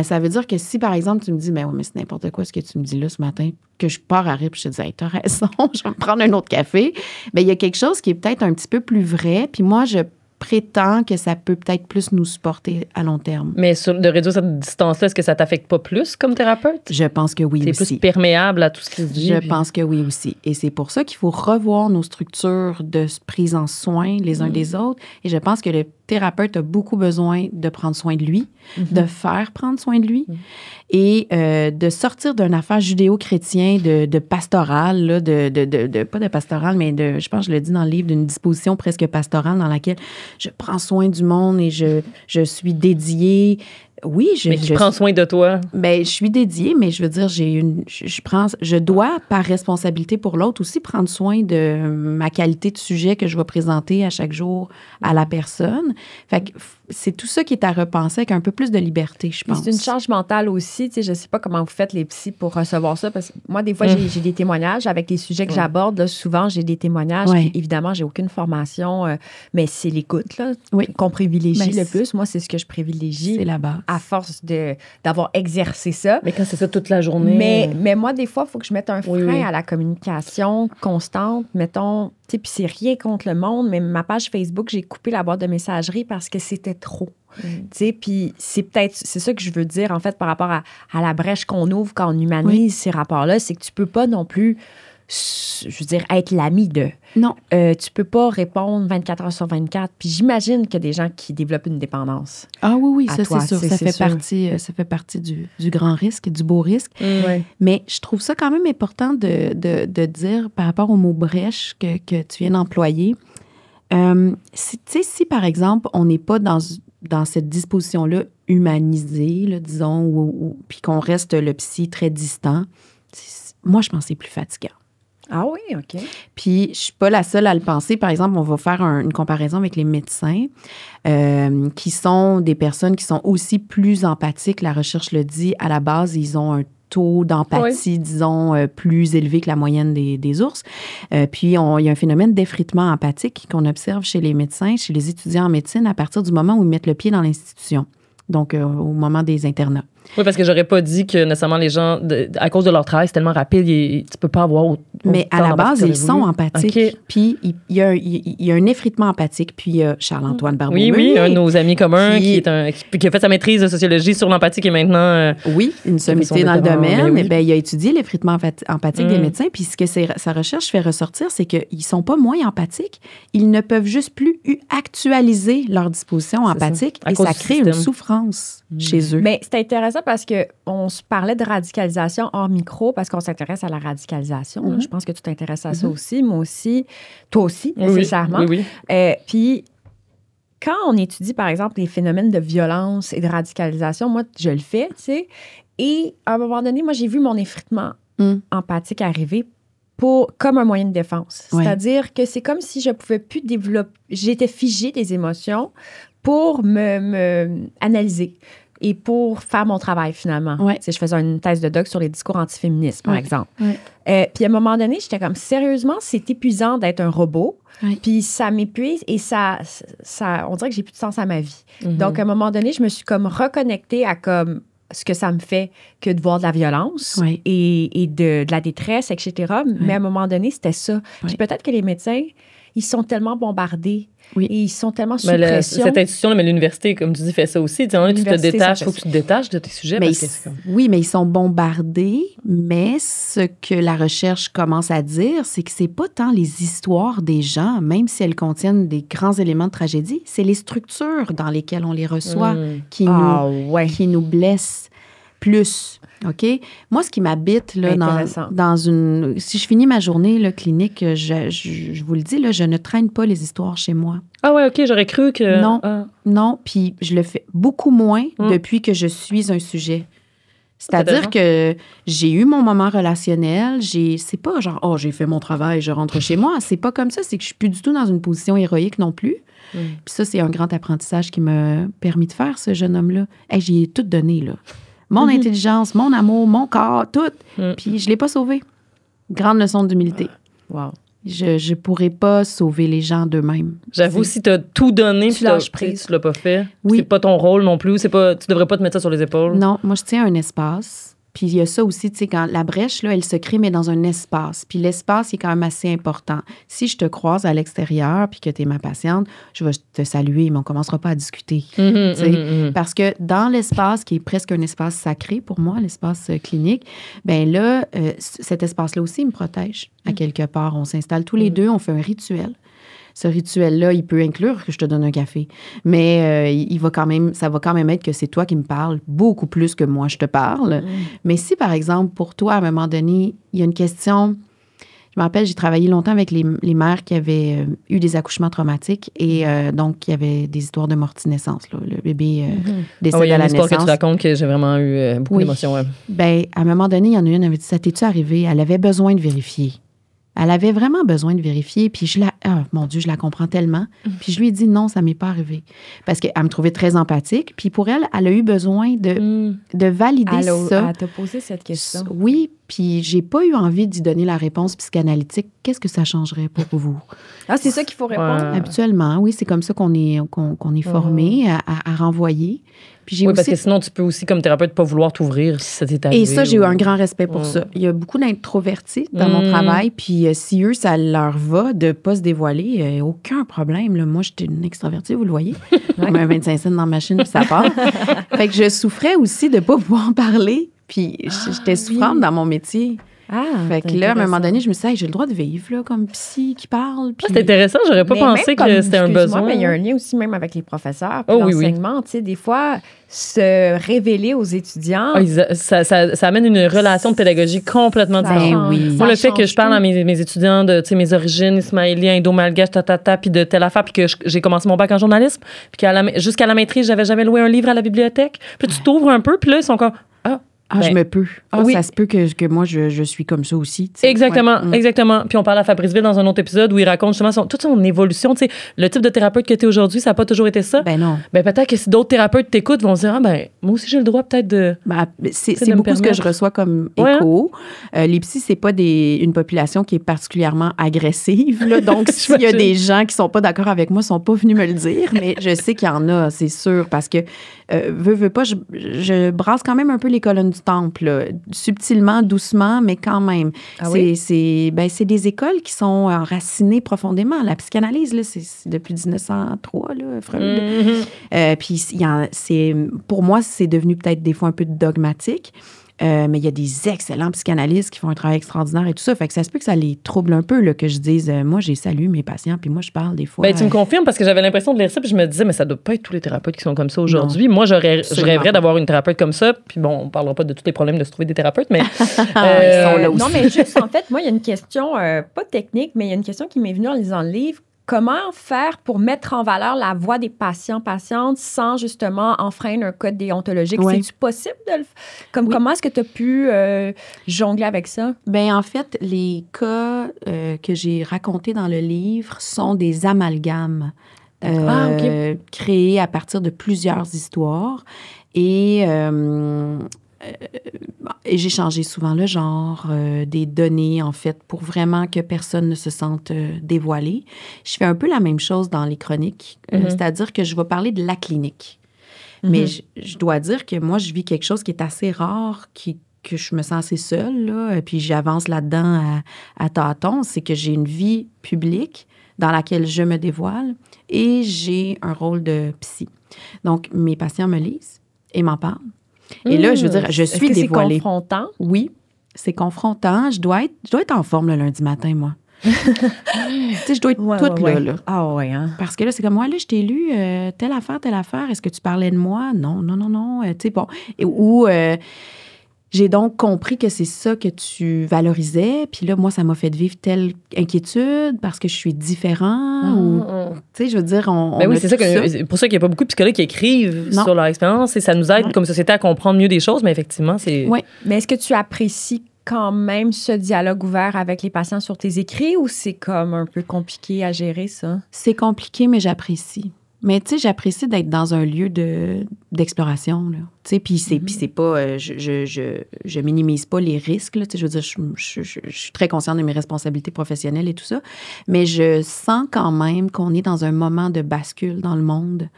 Ça veut dire que si, par exemple, tu me dis, mais c'est n'importe quoi ce que tu me dis là ce matin, que je pars à rire et je te dis, hey, t'as raison, je vais me prendre un autre café, il y a quelque chose qui est peut-être un petit peu plus vrai. Puis moi, je prétends que ça peut peut-être plus nous supporter à long terme. Mais de réduire cette distance-là, est-ce que ça t'affecte pas plus comme thérapeute? Je pense que oui aussi. C'est plus perméable à tout ce qui se dit. Je pense que oui aussi. Et c'est pour ça qu'il faut revoir nos structures de prise en soin les uns des autres. Et je pense que le thérapeute a beaucoup besoin de prendre soin de lui, de faire prendre soin de lui et de sortir d'une affaire judéo-chrétien de pastoral, là, pas de pastoral, mais je pense que je le dis dans le livre, d'une disposition presque pastorale dans laquelle je prends soin du monde et je suis dédiée. Oui, mais qui prend soin de toi? Je suis dédiée, mais je veux dire, je dois, par responsabilité pour l'autre, aussi prendre soin de ma qualité de sujet que je vais présenter à chaque jour à la personne. Fait que c'est tout ça qui est à repenser avec un peu plus de liberté, je pense. C'est une charge mentale aussi. Tu sais, je sais pas comment vous faites les psys pour recevoir ça, parce que moi, des fois, j'ai des témoignages avec les sujets que j'aborde. Là, souvent, j'ai des témoignages. Puis, évidemment, j'ai aucune formation, mais c'est l'écoute là, qu'on privilégie le plus. Moi, c'est ce que je privilégie. C'est la base. À force d'avoir exercé ça. Mais quand c'est ça toute la journée. Mais moi, des fois, il faut que je mette un frein à la communication constante. Mettons, tu sais, puis c'est rien contre le monde, mais ma page Facebook, j'ai coupé la boîte de messagerie parce que c'était trop. Tu sais, puis c'est ça que je veux dire, en fait, par rapport à la brèche qu'on ouvre quand on humanise ces rapports-là, c'est que tu peux pas non plus, je veux dire, être l'ami de. Non. Tu peux pas répondre 24 heures sur 24. Puis j'imagine qu'il y a des gens qui développent une dépendance. Ah oui, ça c'est sûr. Ça fait partie du grand risque, du beau risque. Mais je trouve ça quand même important de dire par rapport au mot brèche que tu viens d'employer. Si, par exemple, on n'est pas dans cette disposition-là humanisée, là, disons, puis qu'on reste le psy très distant, moi, je pense que c'est plus fatigant. Ah oui, OK. Puis, je suis pas la seule à le penser. Par exemple, on va faire une comparaison avec les médecins, qui sont des personnes qui sont aussi plus empathiques. La recherche le dit, à la base, ils ont un taux d'empathie, disons, plus élevé que la moyenne des ours. Puis, il y a un phénomène d'effritement empathique qu'on observe chez les médecins, chez les étudiants en médecine, à partir du moment où ils mettent le pied dans l'institution. Donc, au moment des internats. Oui, parce que j'aurais pas dit que nécessairement les gens, à cause de leur travail, c'est tellement rapide, tu peux pas avoir... Mais à la base, ils sont empathiques. Okay. Puis, il y a un effritement empathique. Puis, Charles-Antoine Barbeau. Oui, un de nos amis communs qui a fait sa maîtrise de sociologie sur l'empathie qui est maintenant... oui, une sommité dans le domaine. Il a étudié l'effritement empathique des médecins. Puis, ce que sa recherche fait ressortir, c'est qu'ils sont pas moins empathiques. Ils ne peuvent juste plus actualiser leur disposition empathique. Et ça crée une souffrance chez eux. Mais c'est intéressant parce qu'on se parlait de radicalisation hors micro parce qu'on s'intéresse à la radicalisation. Je pense que tu t'intéresses à ça aussi. Moi aussi. Toi aussi, nécessairement. Oui. Puis, quand on étudie, par exemple, les phénomènes de violence et de radicalisation, moi, je le fais, tu sais. Et à un moment donné, moi, j'ai vu mon effritement empathique arriver comme un moyen de défense. C'est-à-dire que c'est comme si je pouvais plus développer... J'étais figée des émotions pour me analyser. et pour faire mon travail, finalement. Ouais. Je faisais une thèse de doc sur les discours antiféministes, par exemple. Ouais. Puis à un moment donné, j'étais comme, sérieusement, c'est épuisant d'être un robot. Ouais. Puis ça m'épuise et ça, on dirait que j'ai plus de sens à ma vie. Donc, à un moment donné, je me suis comme reconnectée à comme ce que ça me fait que de voir de la violence et de la détresse, etc. Mais à un moment donné, c'était ça. Puis peut-être que les médecins, ils sont tellement bombardés et ils sont tellement sous pression. Cette institution-là, mais l'université, comme tu dis, fait ça aussi. Tu te détaches, il faut que tu te détaches de tes sujets. Mais oui, mais ils sont bombardés, mais ce que la recherche commence à dire, c'est que c'est pas tant les histoires des gens, même si elles contiennent des grands éléments de tragédie, c'est les structures dans lesquelles on les reçoit qui nous blessent plus. OK? Moi, ce qui m'habite là, dans une... Si je finis ma journée là, clinique, je vous le dis, là, je ne traîne pas les histoires chez moi. Ah ouais, OK, j'aurais cru que... Non, puis je le fais beaucoup moins depuis que je suis un sujet. C'est-à-dire que j'ai eu mon moment relationnel, c'est pas genre, j'ai fait mon travail, je rentre chez moi. C'est pas comme ça, c'est que je suis plus du tout dans une position héroïque non plus. Puis ça, c'est un grand apprentissage qui m'a permis de faire, ce jeune homme-là. J'y ai tout donné, là. Mon intelligence, mon amour, mon corps, tout. Puis je ne l'ai pas sauvé. Grande leçon d'humilité. Wow. Je ne pourrais pas sauver les gens d'eux-mêmes. J'avoue, si tu as tout donné, tu lâches prise. Tu l'as pas fait. Oui. C'est pas ton rôle non plus. Tu devrais pas te mettre ça sur les épaules. Non, moi, je tiens à un espace. Puis il y a ça aussi, tu sais, quand la brèche, là, elle se crée, mais dans un espace. Puis l'espace, il est quand même assez important. Si je te croise à l'extérieur puis que tu es ma patiente, je vais te saluer, mais on ne commencera pas à discuter. Parce que dans l'espace, qui est presque un espace sacré pour moi, l'espace clinique, bien là, cet espace-là aussi, il me protège. À quelque part, on s'installe tous les deux, on fait un rituel. Ce rituel-là, il peut inclure que je te donne un café. Mais ça va quand même être que c'est toi qui me parles beaucoup plus que moi je te parle. Mais si, par exemple, pour toi, à un moment donné, il y a une question... Je me rappelle, j'ai travaillé longtemps avec les mères qui avaient eu des accouchements traumatiques et donc il y avait des histoires de morte-naissance. Le bébé décède à la naissance. Il y a une histoire que tu racontes que j'ai vraiment eu beaucoup d'émotions. Ouais. Bien, à un moment donné, il y en a une qui avait dit, ça t'es-tu arrivé? Elle avait besoin de vérifier. Elle avait vraiment besoin de vérifier. Puis mon Dieu, je la comprends tellement. Puis je lui ai dit non, ça ne m'est pas arrivé. Parce qu'elle me trouvait très empathique. Puis pour elle, elle a eu besoin de valider ça. Elle t'a posé cette question. Oui, puis j'ai pas eu envie d'y donner la réponse psychanalytique. Qu'est-ce que ça changerait pour vous? Ah, c'est ça qu'il faut répondre? Habituellement, oui, c'est comme ça qu'on est formé à renvoyer. Puis j'ai parce que sinon, tu peux aussi, comme thérapeute, pas vouloir t'ouvrir si ça t'est arrivé. Et ça, j'ai eu un grand respect pour ça. Il y a beaucoup d'introvertis dans mon travail, puis si eux, ça leur va de pas se dévoiler, aucun problème. Là. Moi, j'étais une extravertie, vous le voyez. Comme un 25 cents dans la machine, puis ça part. Fait que je souffrais aussi de pas pouvoir parler, puis j'étais souffrante dans mon métier. Fait que là, à un moment donné, je me suis dit, j'ai le droit de vivre là, comme psy qui parle. Puis... c'est intéressant, j'aurais pas pensé que c'était un besoin. Mais il y a un lien aussi même avec les professeurs, puis l'enseignement. Tu sais, des fois, se révéler aux étudiants. Ça amène une relation de pédagogie complètement différente. Moi, le fait que je parle à mes étudiants de mes origines, ismaéliens, indo-malgaches, puis de telle affaire, puis que j'ai commencé mon bac en journalisme, puis jusqu'à la maîtrise, j'avais jamais loué un livre à la bibliothèque. Puis tu t'ouvres un peu, puis là, ils sont comme je me peux. Ça se peut que moi, je suis comme ça aussi. Exactement, exactement. Puis on parle à Fabriceville dans un autre épisode où il raconte justement toute son évolution. Tu sais, le type de thérapeute que tu es aujourd'hui, ça n'a pas toujours été ça. Ben non. Ben peut-être que si d'autres thérapeutes t'écoutent, vont se dire, moi aussi, j'ai le droit peut-être de... c'est beaucoup ce que je reçois comme écho. Les psys, c'est pas une population qui est particulièrement agressive. Là. Donc, s'il y a des gens qui sont pas d'accord avec moi, ils sont pas venus me le dire. Mais je sais qu'il y en a, c'est sûr. Parce que, veux pas, je brasse quand même un peu les colonnes du temple, là, subtilement, doucement, mais quand même. C'est des écoles qui sont enracinées profondément. La psychanalyse, là, c'est depuis 1903, là, Freud. Puis, pour moi, c'est devenu peut-être des fois un peu dogmatique. Mais il y a des excellents psychanalystes qui font un travail extraordinaire et tout ça. Fait que ça se peut que ça les trouble un peu, là, que je dise, moi, j'ai salué mes patients, puis moi, je parle des fois. Tu me confirmes parce que j'avais l'impression de lire ça, puis je me disais, mais ça doit pas être tous les thérapeutes qui sont comme ça aujourd'hui. Moi, je rêverais d'avoir une thérapeute comme ça. Puis bon, on parlera pas de tous les problèmes de se trouver des thérapeutes, mais. Ils sont là aussi. Non, mais juste, en fait, moi, il y a une question, pas technique, mais il y a une question qui m'est venue en lisant le livre. Comment faire pour mettre en valeur la voix des patients-patientes sans justement enfreindre un code déontologique? C'est-tu possible de le faire? Comment est-ce que tu as pu jongler avec ça? Bien, en fait, les cas que j'ai racontés dans le livre sont des amalgames créés à partir de plusieurs histoires. Et j'ai changé souvent le genre des données, en fait, pour vraiment que personne ne se sente dévoilé. Je fais un peu la même chose dans les chroniques, c'est-à-dire que je vais parler de la clinique. Mais je dois dire que moi, je vis quelque chose qui est assez rare, que je me sens assez seule, là, puis j'avance là-dedans à tâtons, c'est que j'ai une vie publique dans laquelle je me dévoile et j'ai un rôle de psy. Donc, mes patients me lisent et m'en parlent. Et là, je veux dire, je suis dévoilée. C'est confrontant? Oui, c'est confrontant. Je dois être en forme le lundi matin, moi. Tu sais, je dois être toute là. Ah ouais, hein? Parce que là, c'est comme, moi, là, je t'ai lu telle affaire. Est-ce que tu parlais de moi? Non. Tu sais, bon. J'ai donc compris que c'est ça que tu valorisais. Puis là, moi, ça m'a fait vivre telle inquiétude parce que je suis différent. Tu sais, je veux dire, oui, c'est pour ça qu'il n'y a pas beaucoup de psychologues qui écrivent sur leur expérience et ça nous aide comme société à comprendre mieux des choses, mais effectivement, c'est... Oui. Mais est-ce que tu apprécies quand même ce dialogue ouvert avec les patients sur tes écrits ou c'est comme un peu compliqué à gérer, ça? C'est compliqué, mais j'apprécie. Mais tu sais, j'apprécie d'être dans un lieu d'exploration, là. Tu sais, puis c'est pas... je minimise pas les risques, là. Tu sais, je veux dire, je suis très consciente de mes responsabilités professionnelles et tout ça. Mais je sens quand même qu'on est dans un moment de bascule dans le monde.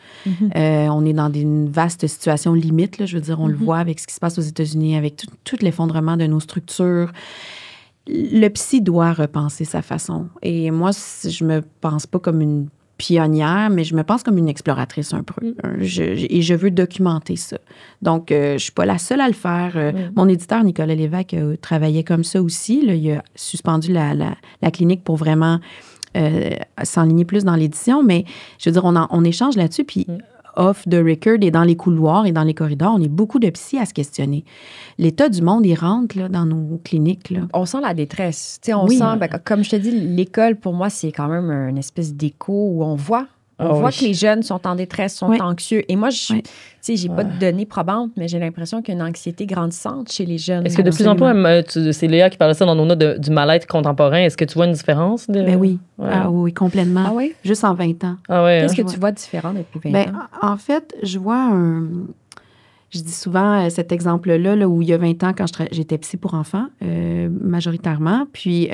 On est dans une vaste situation limite, là. Je veux dire, on le voit avec ce qui se passe aux États-Unis, avec tout l'effondrement de nos structures. Le psy doit repenser sa façon. Et moi, je me pense pas comme une pionnière, mais je me pense comme une exploratrice un peu. Et je veux documenter ça. Donc, je suis pas la seule à le faire. Mon éditeur, Nicolas Lévesque, travaillait comme ça aussi. Là, il a suspendu la clinique pour vraiment s'enligner plus dans l'édition. Mais, je veux dire, on échange là-dessus, puis off the record et dans les couloirs et dans les corridors, on est beaucoup de psy à se questionner. L'état du monde, il rentre là, dans nos cliniques. Là. On sent la détresse. T'sais, on sent, comme je te dis, l'école, pour moi, c'est quand même une espèce d'écho où on voit que les jeunes sont en détresse, sont anxieux. Et moi, j'ai pas de données probantes, mais j'ai l'impression qu'il y a une anxiété grandissante chez les jeunes. Est-ce que de plus en plus, c'est Léa qui parle de ça dans nos notes du mal-être contemporain, est-ce que tu vois une différence? Ben oui. Ah oui, complètement. Ah oui? Juste en 20 ans. Ah ouais, Qu'est-ce que tu vois différent depuis 20 ans? En fait, je vois je dis souvent cet exemple-là, là, où il y a 20 ans, quand j'étais psy pour enfants, majoritairement, puis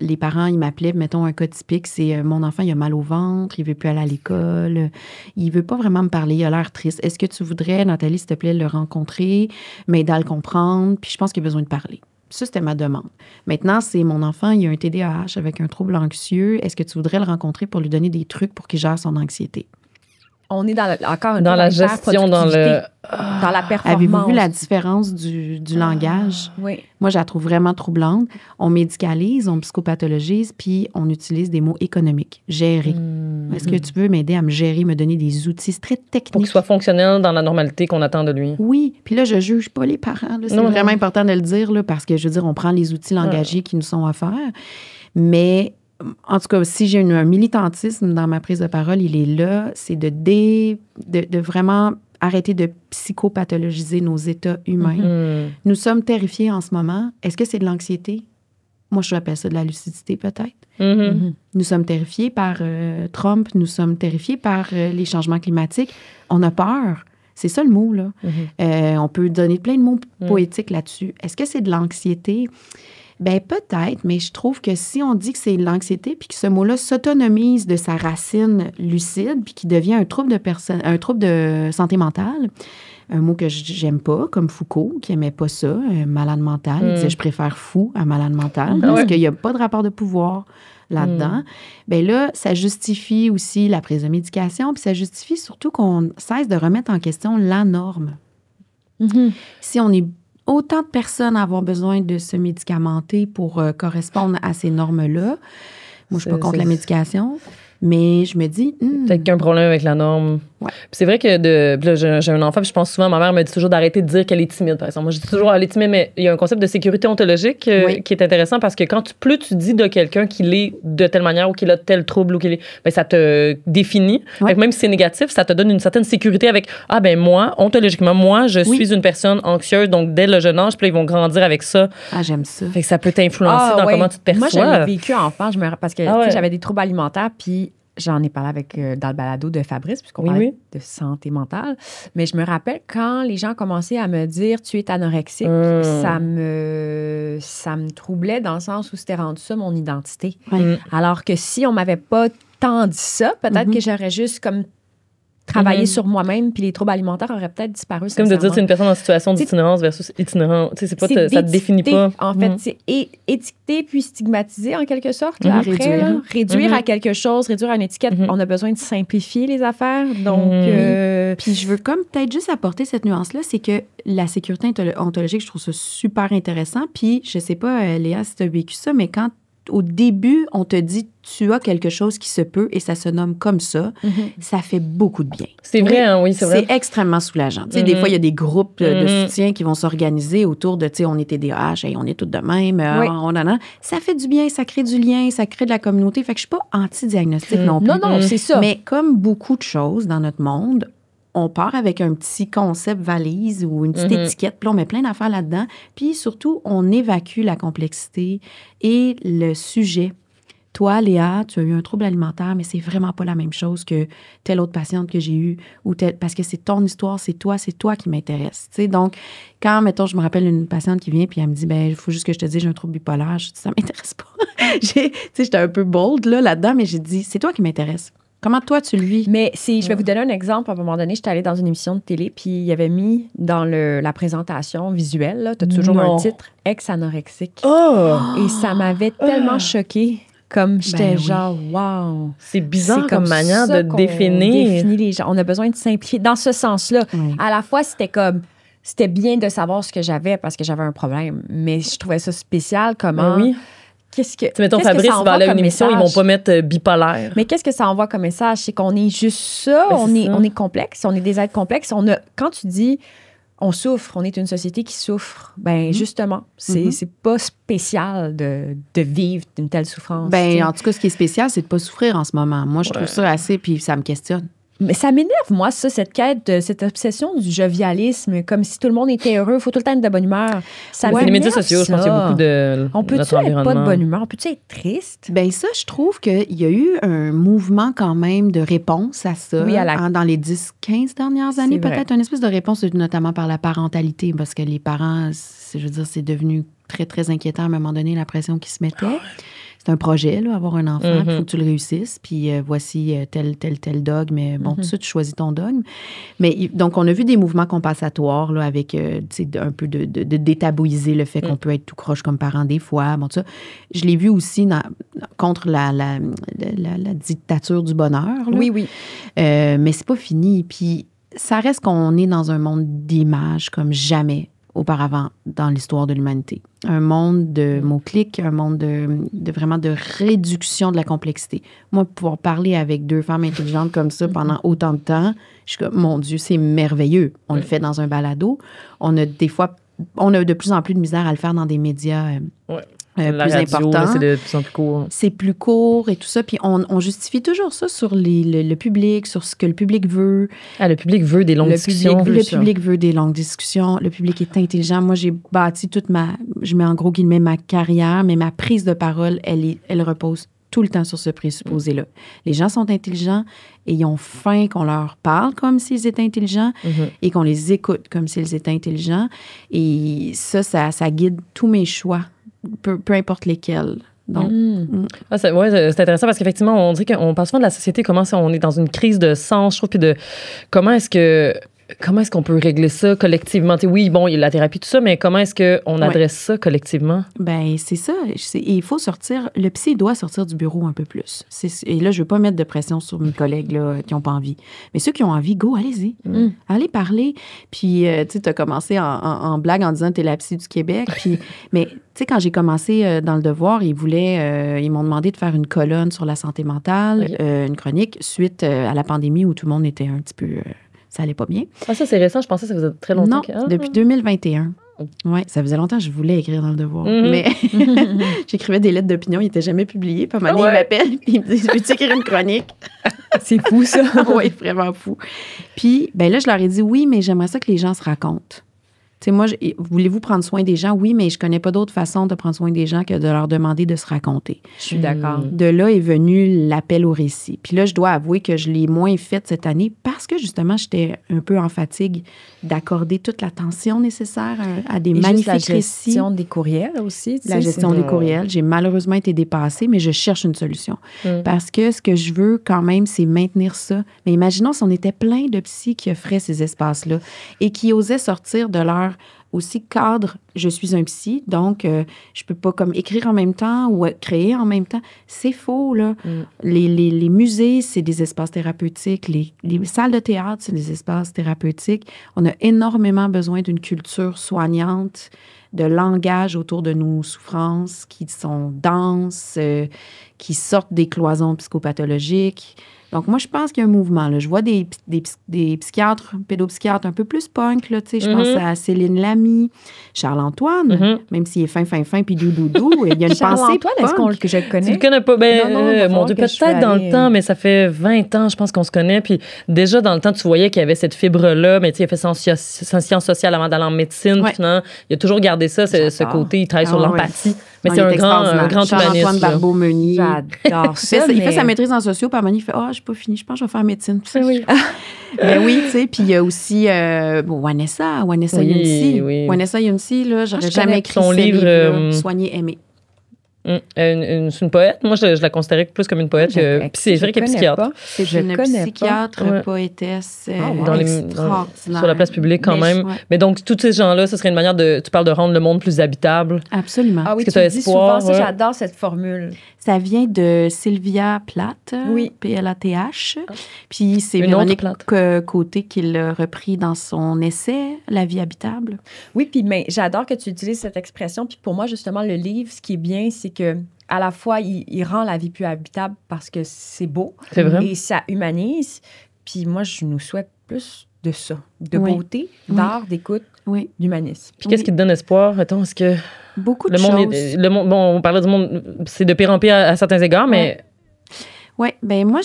les parents, ils m'appelaient, mettons un cas typique, c'est mon enfant, il a mal au ventre, il veut plus aller à l'école, il veut pas vraiment me parler, il a l'air triste. Est-ce que tu voudrais, Nathalie, s'il te plaît, le rencontrer, m'aider à le comprendre, puis je pense qu'il a besoin de parler. Ça, c'était ma demande. Maintenant, c'est mon enfant, il a un TDAH avec un trouble anxieux. Est-ce que tu voudrais le rencontrer pour lui donner des trucs pour qu'il gère son anxiété? On est encore dans la gestion, dans la performance. Avez-vous vu la différence du langage? Oui. Moi, je la trouve vraiment troublante. On médicalise, on psychopathologise, puis on utilise des mots économiques. Gérer. Est-ce que tu veux m'aider à me gérer, me donner des outils? C'est très technique. Pour qu'il soit fonctionnel dans la normalité qu'on attend de lui. Oui. Puis là, je juge pas les parents. Là. C'est vraiment important de le dire, là, parce que, je veux dire, on prend les outils langagiers qui nous sont offerts. Mais... En tout cas, si j'ai un militantisme dans ma prise de parole, il est là, c'est de vraiment arrêter de psychopathologiser nos états humains. Nous sommes terrifiés en ce moment. Est-ce que c'est de l'anxiété? Moi, je appelle ça de la lucidité, peut-être. Nous sommes terrifiés par Trump, nous sommes terrifiés par les changements climatiques. On a peur. C'est ça le mot, là. On peut donner plein de mots poétiques là-dessus. Est-ce que c'est de l'anxiété? Bien, peut-être, mais je trouve que si on dit que c'est l'anxiété puis que ce mot-là s'autonomise de sa racine lucide puis qui devient un trouble de santé mentale, un mot que j'aime pas, comme Foucault, qui aimait pas ça, malade mental. Il disait « je préfère fou à malade mental » parce qu'il n'y a pas de rapport de pouvoir là-dedans. Bien là, ça justifie aussi la prise de médication puis ça justifie surtout qu'on cesse de remettre en question la norme. Si on est autant de personnes à avoir besoin de se médicamenter pour correspondre à ces normes-là. Moi, je ne suis pas contre la médication, mais je me dis... Peut-être qu'il y a un problème avec la norme. Ouais. C'est vrai que j'ai un enfant, puis je pense souvent, ma mère me dit toujours d'arrêter de dire qu'elle est timide, par exemple. Moi, je dis toujours, elle est timide, mais il y a un concept de sécurité ontologique qui est intéressant parce que plus tu dis de quelqu'un qu'il est de telle manière ou qu'il a tel trouble ou qu'il est, ben, ça te définit. Même si c'est négatif, ça te donne une certaine sécurité avec, moi, ontologiquement, je suis une personne anxieuse, donc dès le jeune âge, puis ils vont grandir avec ça. Ah, j'aime ça. Fait que ça peut t'influencer dans comment tu te perçois. Moi, j'avais vécu enfant, parce que j'avais des troubles alimentaires, puis j'en ai parlé dans le balado de Fabrice, puisqu'on parlait de santé mentale. Mais je me rappelle quand les gens commençaient à me dire « tu es anorexique », ça me troublait dans le sens où c'était rendu ça mon identité. Alors que si on m'avait pas tant dit ça, peut-être que j'aurais juste comme travailler sur moi-même, puis les troubles alimentaires auraient peut-être disparu. C'est comme de dire c'est une personne en situation d'itinérance versus itinérant. Tu sais, c'est pas, ça te définit pas. En fait, c'est étiqueter puis stigmatiser en quelque sorte. Là, après, réduire à quelque chose, réduire à une étiquette. On a besoin de simplifier les affaires. Donc, puis je veux comme peut-être juste apporter cette nuance-là, c'est que la sécurité ontologique, je trouve ça super intéressant. Puis je sais pas, Léa, si tu as vécu ça, mais quand au début, on te dit tu as quelque chose qui se peut et ça se nomme comme ça, ça fait beaucoup de bien. C'est vrai, c'est vrai. C'est extrêmement soulageant. Tu sais, des fois, il y a des groupes de soutien qui vont s'organiser autour de, tu sais, on est TDAH, on est tous de même, ça fait du bien, ça crée du lien, ça crée de la communauté. Fait que je suis pas anti-diagnostic non plus. Non, c'est ça. Mais comme beaucoup de choses dans notre monde, on part avec un petit concept valise ou une petite étiquette, puis on met plein d'affaires là-dedans. Puis surtout, on évacue la complexité et le sujet. Toi, Léa, tu as eu un trouble alimentaire, mais c'est vraiment pas la même chose que telle autre patiente que j'ai eue, parce que c'est ton histoire, c'est toi qui m'intéresse. Tu sais, donc, quand, mettons, je me rappelle une patiente qui vient, puis elle me dit, il faut juste que je te dise, j'ai un trouble bipolaire, je dis, ça m'intéresse pas. J'étais un peu bold là-dedans, mais j'ai dit, c'est toi qui m'intéresse. Comment toi, tu le vis? Mais je vais vous donner un exemple. À un moment donné, j'étais allée dans une émission de télé, puis il y avait mis dans la présentation visuelle, tu as toujours un titre, « Ex-anorexique ». Et ça m'avait tellement choquée. Comme j'étais genre, wow. C'est bizarre comme manière de définir les gens. On a besoin de simplifier. Dans ce sens-là, à la fois, c'était bien de savoir ce que j'avais parce que j'avais un problème, mais je trouvais ça spécial comment... mettons, Fabrice va aller à une émission, ils vont pas mettre bipolaire. Mais qu'est-ce que ça envoie comme message? C'est qu'on est juste ça, on est complexe, on est des êtres complexes. Quand tu dis on souffre, on est une société qui souffre, justement, c'est pas spécial de vivre une telle souffrance. En tout cas, ce qui est spécial, c'est de pas souffrir en ce moment. Moi, je trouve ça assez, puis ça me questionne. Mais ça m'énerve, moi, ça, cette quête, cette obsession du jovialisme, comme si tout le monde était heureux, il faut tout le temps être de bonne humeur. C'est les médias sociaux, je pense qu'il y a beaucoup de On peut-tu être pas de bonne humeur? On peut-tu être triste? Ça, je trouve qu'il y a eu un mouvement quand même de réponse à ça dans les 10-15 dernières années, peut-être, une espèce de réponse, notamment par la parentalité, parce que les parents, je veux dire, c'est devenu très, très inquiétant à un moment donné, la pression qui se mettait. C'est un projet, là, avoir un enfant, il faut que tu le réussisses, puis voici tel dogme, tout ça, tu choisis ton dogme. Mais donc, on a vu des mouvements compensatoires, là, avec, un peu de détabouiser le fait qu'on peut être tout croche comme parent des fois, tout ça. Je l'ai vu aussi contre la dictature du bonheur, là. Oui. Mais c'est pas fini, puis ça reste qu'on est dans un monde d'images comme jamais auparavant dans l'histoire de l'humanité. Un monde de mots-clics, un monde de vraiment de réduction de la complexité. Moi, pouvoir parler avec deux femmes intelligentes comme ça pendant autant de temps, je suis comme, mon Dieu, c'est merveilleux. On le fait dans un balado. On a de plus en plus de misère à le faire dans des médias plus important. C'est de plus en plus court. C'est plus court et tout ça. Puis on justifie toujours ça sur le public, sur ce que le public veut. Le public veut des longues discussions. Le public veut des longues discussions. Le public est intelligent. Moi, j'ai bâti je mets en gros guillemets ma carrière, mais ma prise de parole, elle repose tout le temps sur ce présupposé-là. Les gens sont intelligents et ils ont faim qu'on leur parle comme s'ils étaient intelligents et qu'on les écoute comme s'ils étaient intelligents. Et ça guide tous mes choix. Peu importe lesquels. Donc, c'est intéressant parce qu'effectivement, on dirait qu'on parle souvent de la société, comment on est dans une crise de sens, je trouve, puis de comment est-ce qu'on peut régler ça collectivement? T'sais, oui, bon, il y a la thérapie, tout ça, mais comment est-ce qu'on adresse ça collectivement? C'est ça. Il faut sortir. Le psy doit sortir du bureau un peu plus. Et là, je ne veux pas mettre de pression sur mes collègues là, qui n'ont pas envie. Mais ceux qui ont envie, go, allez-y. Allez parler. Puis, tu as commencé en blague en disant que tu es la psy du Québec. Puis, mais, tu sais, quand j'ai commencé dans Le Devoir, ils m'ont demandé de faire une colonne sur la santé mentale, une chronique, suite à la pandémie où tout le monde était un petit peu... ça allait pas bien. Ça, c'est récent. Je pensais que ça faisait très longtemps. Non, depuis 2021. Oui, ça faisait longtemps que je voulais écrire dans Le Devoir. Mais j'écrivais des lettres d'opinion, ils n'étaient jamais publiés. Puis à un moment donné, ils m'appellent et ils me disent « Veux-tu écrire une chronique? » C'est fou, ça. Oui, vraiment fou. Puis, là, je leur ai dit « Oui, mais j'aimerais ça que les gens se racontent. » Tu sais, moi, voulez-vous prendre soin des gens? Oui, mais je connais pas d'autre façon de prendre soin des gens que de leur demander de se raconter. Je suis d'accord. De là est venu l'appel au récit. Puis là, je dois avouer que je l'ai moins fait cette année parce que, justement, j'étais un peu en fatigue d'accorder toute l'attention nécessaire à des magnifiques récits. La gestion des courriels aussi. La gestion des courriels. J'ai malheureusement été dépassée, mais je cherche une solution. Parce que ce que je veux quand même, c'est maintenir ça. Mais imaginons si on était plein de psys qui offraient ces espaces-là et qui osaient sortir de leur aussi cadre, je suis un psy, donc je peux pas comme écrire en même temps ou créer en même temps. C'est faux, là. Les musées, c'est des espaces thérapeutiques. Les salles de théâtre, c'est des espaces thérapeutiques. On a énormément besoin d'une culture soignante, de langage autour de nos souffrances qui sont denses, qui sortent des cloisons psychopathologiques. Donc, moi, je pense qu'il y a un mouvement. Là. Je vois des psychiatres, pédopsychiatres un peu plus punk. Là, je pense à Céline Lamy, Charles-Antoine, même s'il est fin, puis doudou, il y a une pensée Charles-Antoine, est-ce que je le connais? Tu le connais pas? Mon Dieu, peut-être dans le temps, mais ça fait 20 ans, je pense qu'on se connaît. Puis déjà, dans le temps, tu voyais qu'il y avait cette fibre-là, mais tu sais, il a fait son sciences sociales avant d'aller en médecine. Puis finalement, il a toujours gardé ça, ce côté, il travaille sur l'empathie. Mais c'est un grand humaniste. Charles-Antoine Barbeau-Meunier. J'adore ça. Il fait sa maîtrise en socio, puis à un moment donné, il fait « Ah, j'ai pas fini, je pense que je vais faire médecine. » Oui. Mais oui, tu sais, puis il y a aussi Vanessa Yunsi. Oui. Vanessa Yunsi, là, j'aurais jamais écrit son livre « Soigner, aimer ». C'est une poète. Moi, je la considérais plus comme une poète. Puis c'est vrai qu'elle est psychiatre. C'est une psychiatre, poétesse extraordinaire. Sur la place publique, quand même. Mais donc, tous ces gens-là, ce serait une manière de... Tu parles de rendre le monde plus habitable. Absolument. Ah oui, tu le dis souvent. Ça, j'adore cette formule. Ça vient de Sylvia Plath, P-L-A-T-H. Puis c'est Véronique Côté qui l'a repris dans son essai « La vie habitable ». Oui, puis mais j'adore que tu utilises cette expression. Puis pour moi, justement, le livre, ce qui est bien, c'est que à la fois, il rend la vie plus habitable parce que c'est beau. C'est vrai. Et ça humanise. Puis moi, je nous souhaite plus de ça, de beauté, d'art, d'écoute, d'humanisme. Puis qu'est-ce qui te donne espoir? Attends, est-ce que... Beaucoup de choses. On parlait du monde, c'est de pire en pire à certains égards, mais... Oui, bien moi,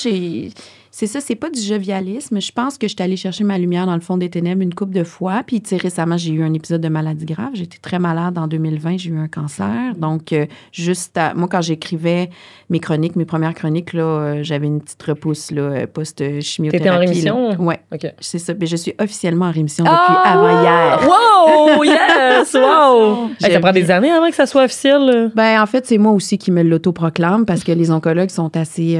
c'est ça, c'est pas du jovialisme. Je pense que je suis allée chercher ma lumière dans le fond des ténèbres une couple de fois. Puis, tu sais, récemment, j'ai eu un épisode de maladie grave. J'étais très malade en 2020. J'ai eu un cancer. Donc, moi, quand j'écrivais mes premières chroniques, là, j'avais une petite repousse, là, post-chimiothérapie. T'étais en rémission? Oui. OK. C'est ça. Mais je suis officiellement en rémission depuis avant-hier. Wow! Yes! Wow! Ça prend des années avant que ça soit officiel. Ben, en fait, c'est moi aussi qui me l'autoproclame parce que les oncologues sont assez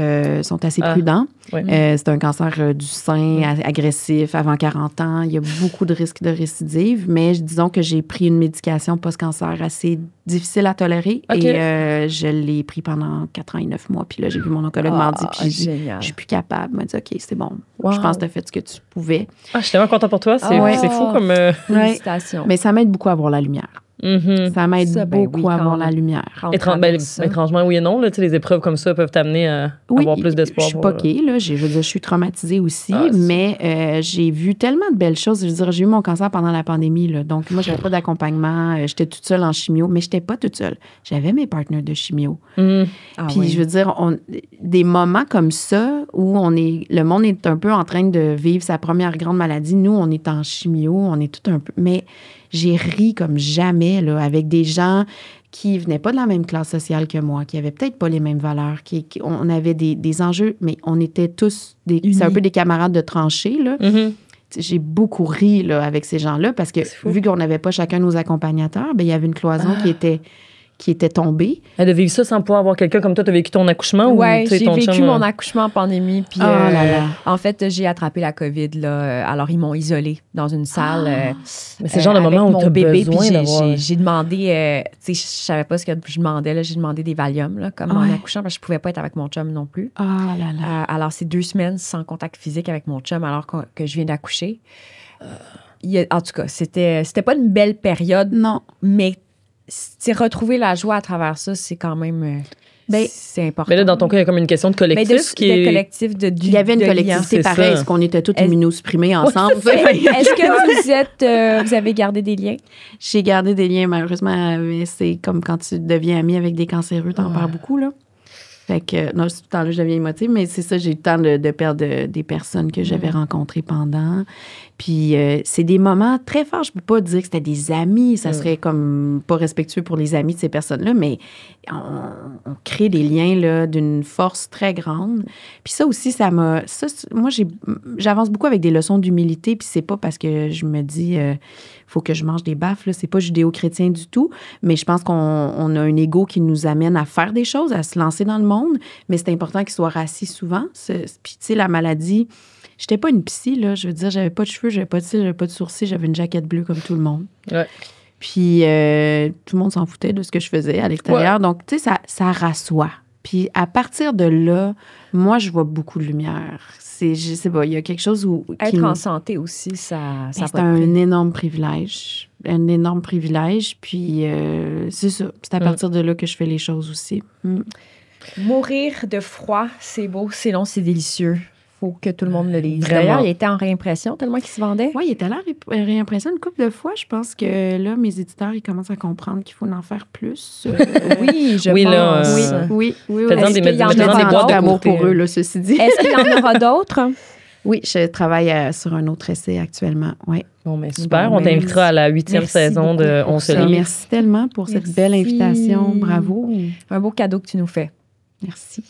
prudents. Ouais. C'est un cancer du sein agressif avant 40 ans. Il y a beaucoup de risques de récidive, mais disons que j'ai pris une médication post-cancer assez difficile à tolérer et je l'ai pris pendant 4 ans et 9 mois. Puis là, j'ai vu mon oncologue m'a dit, puis je suis plus capable. Il m'a dit, OK, c'est bon. Wow. Je pense que tu as fait ce que tu pouvais. Je suis tellement contente pour toi. C'est fou comme... Félicitations. Mais ça m'aide beaucoup à voir la lumière. Ça m'aide beaucoup à voir la lumière. Étrangement, oui et non. Là, les épreuves comme ça peuvent t'amener à avoir plus d'espoir. Je suis poquée. Je suis traumatisée aussi, mais j'ai vu tellement de belles choses. Je veux dire, j'ai eu mon cancer pendant la pandémie. Là, donc, moi, je n'avais pas d'accompagnement. J'étais toute seule en chimio, mais je n'étais pas toute seule. J'avais mes partenaires de chimio. Puis, je veux dire, des moments comme ça où le monde est un peu en train de vivre sa première grande maladie. Nous, on est en chimio, on est tout un peu... Mais j'ai ri comme jamais là, avec des gens qui venaient pas de la même classe sociale que moi, qui avaient peut-être pas les mêmes valeurs, on avait des enjeux, mais on était tous c'est un peu des camarades de tranchée, là. J'ai beaucoup ri là, avec ces gens-là parce que vu qu'on n'avait pas chacun nos accompagnateurs, ben il y avait une cloison qui était tombée. Elle a vécu ça sans pouvoir avoir quelqu'un comme toi. Tu as vécu ton accouchement? Oui, j'ai vécu mon accouchement en pandémie. Puis, en fait, j'ai attrapé la COVID. Là, alors, ils m'ont isolée dans une salle. Mais c'est le genre de moment où tu as besoin d'avoir... J'ai demandé... tu sais, je savais pas ce que je demandais. Là, j'ai demandé des Valium, là, comme en accouchant, parce que je pouvais pas être avec mon chum non plus. Alors, c'est 2 semaines sans contact physique avec mon chum alors que je viens d'accoucher. En tout cas, c'était pas une belle période. Non. Mais... retrouver la joie à travers ça, c'est quand même... c'est important. Mais là, dans ton cas, il y a comme une question de collectif. Il y avait une collectivité pareille, parce qu'on était tous immunosupprimés ensemble. Est-ce que vous avez gardé des liens? J'ai gardé des liens, malheureusement. C'est comme quand tu deviens ami avec des cancéreux, t'en perds beaucoup, là. Fait que, non, tout le temps là, je deviens émotive, mais c'est ça, j'ai eu le temps de perdre des personnes que j'avais rencontrées pendant. Puis c'est des moments très forts. Je peux pas dire que c'était des amis. Ça serait comme pas respectueux pour les amis de ces personnes-là, mais on crée des liens là, d'une force très grande. Puis ça aussi, moi, j'avance beaucoup avec des leçons d'humilité, puis c'est pas parce que je me dis faut que je mange des baffes, là. C'est pas judéo-chrétien du tout, mais je pense qu'on a un ego qui nous amène à faire des choses, à se lancer dans le monde, mais c'est important qu'il soit rassis souvent. Puis, tu sais, la maladie, j'étais pas une psy, là. Je veux dire, j'avais pas de cheveux, j'avais pas de cils, j'avais pas de sourcils, j'avais une jaquette bleue comme tout le monde. Ouais. Puis, tout le monde s'en foutait de ce que je faisais à l'extérieur. Ouais. Donc, tu sais, ça rassoit. Puis, à partir de là, moi, je vois beaucoup de lumière. Je sais pas, il y a quelque chose où... Être en santé aussi, ça c'est un énorme privilège. Un énorme privilège. Puis, c'est ça. C'est à partir de là que je fais les choses aussi. Mourir de froid, c'est beau, c'est long, c'est délicieux. Faut que tout le monde le lise. Vraiment. D'ailleurs, il était en réimpression tellement qu'il se vendait. Oui, il était là en réimpression une couple de fois. Je pense que là, mes éditeurs, ils commencent à comprendre qu'il faut en faire plus. Oui, je pense. Là, oui. Faisant des boîtes d'amour pour eux, là, ceci dit. Est-ce qu'il y en aura d'autres? Oui, je travaille sur un autre essai actuellement. Oui. Bon, mais super. On t'invitera à la 8e saison de On se lit. Merci tellement pour cette belle invitation. Bravo. Un beau cadeau que tu nous fais. Merci.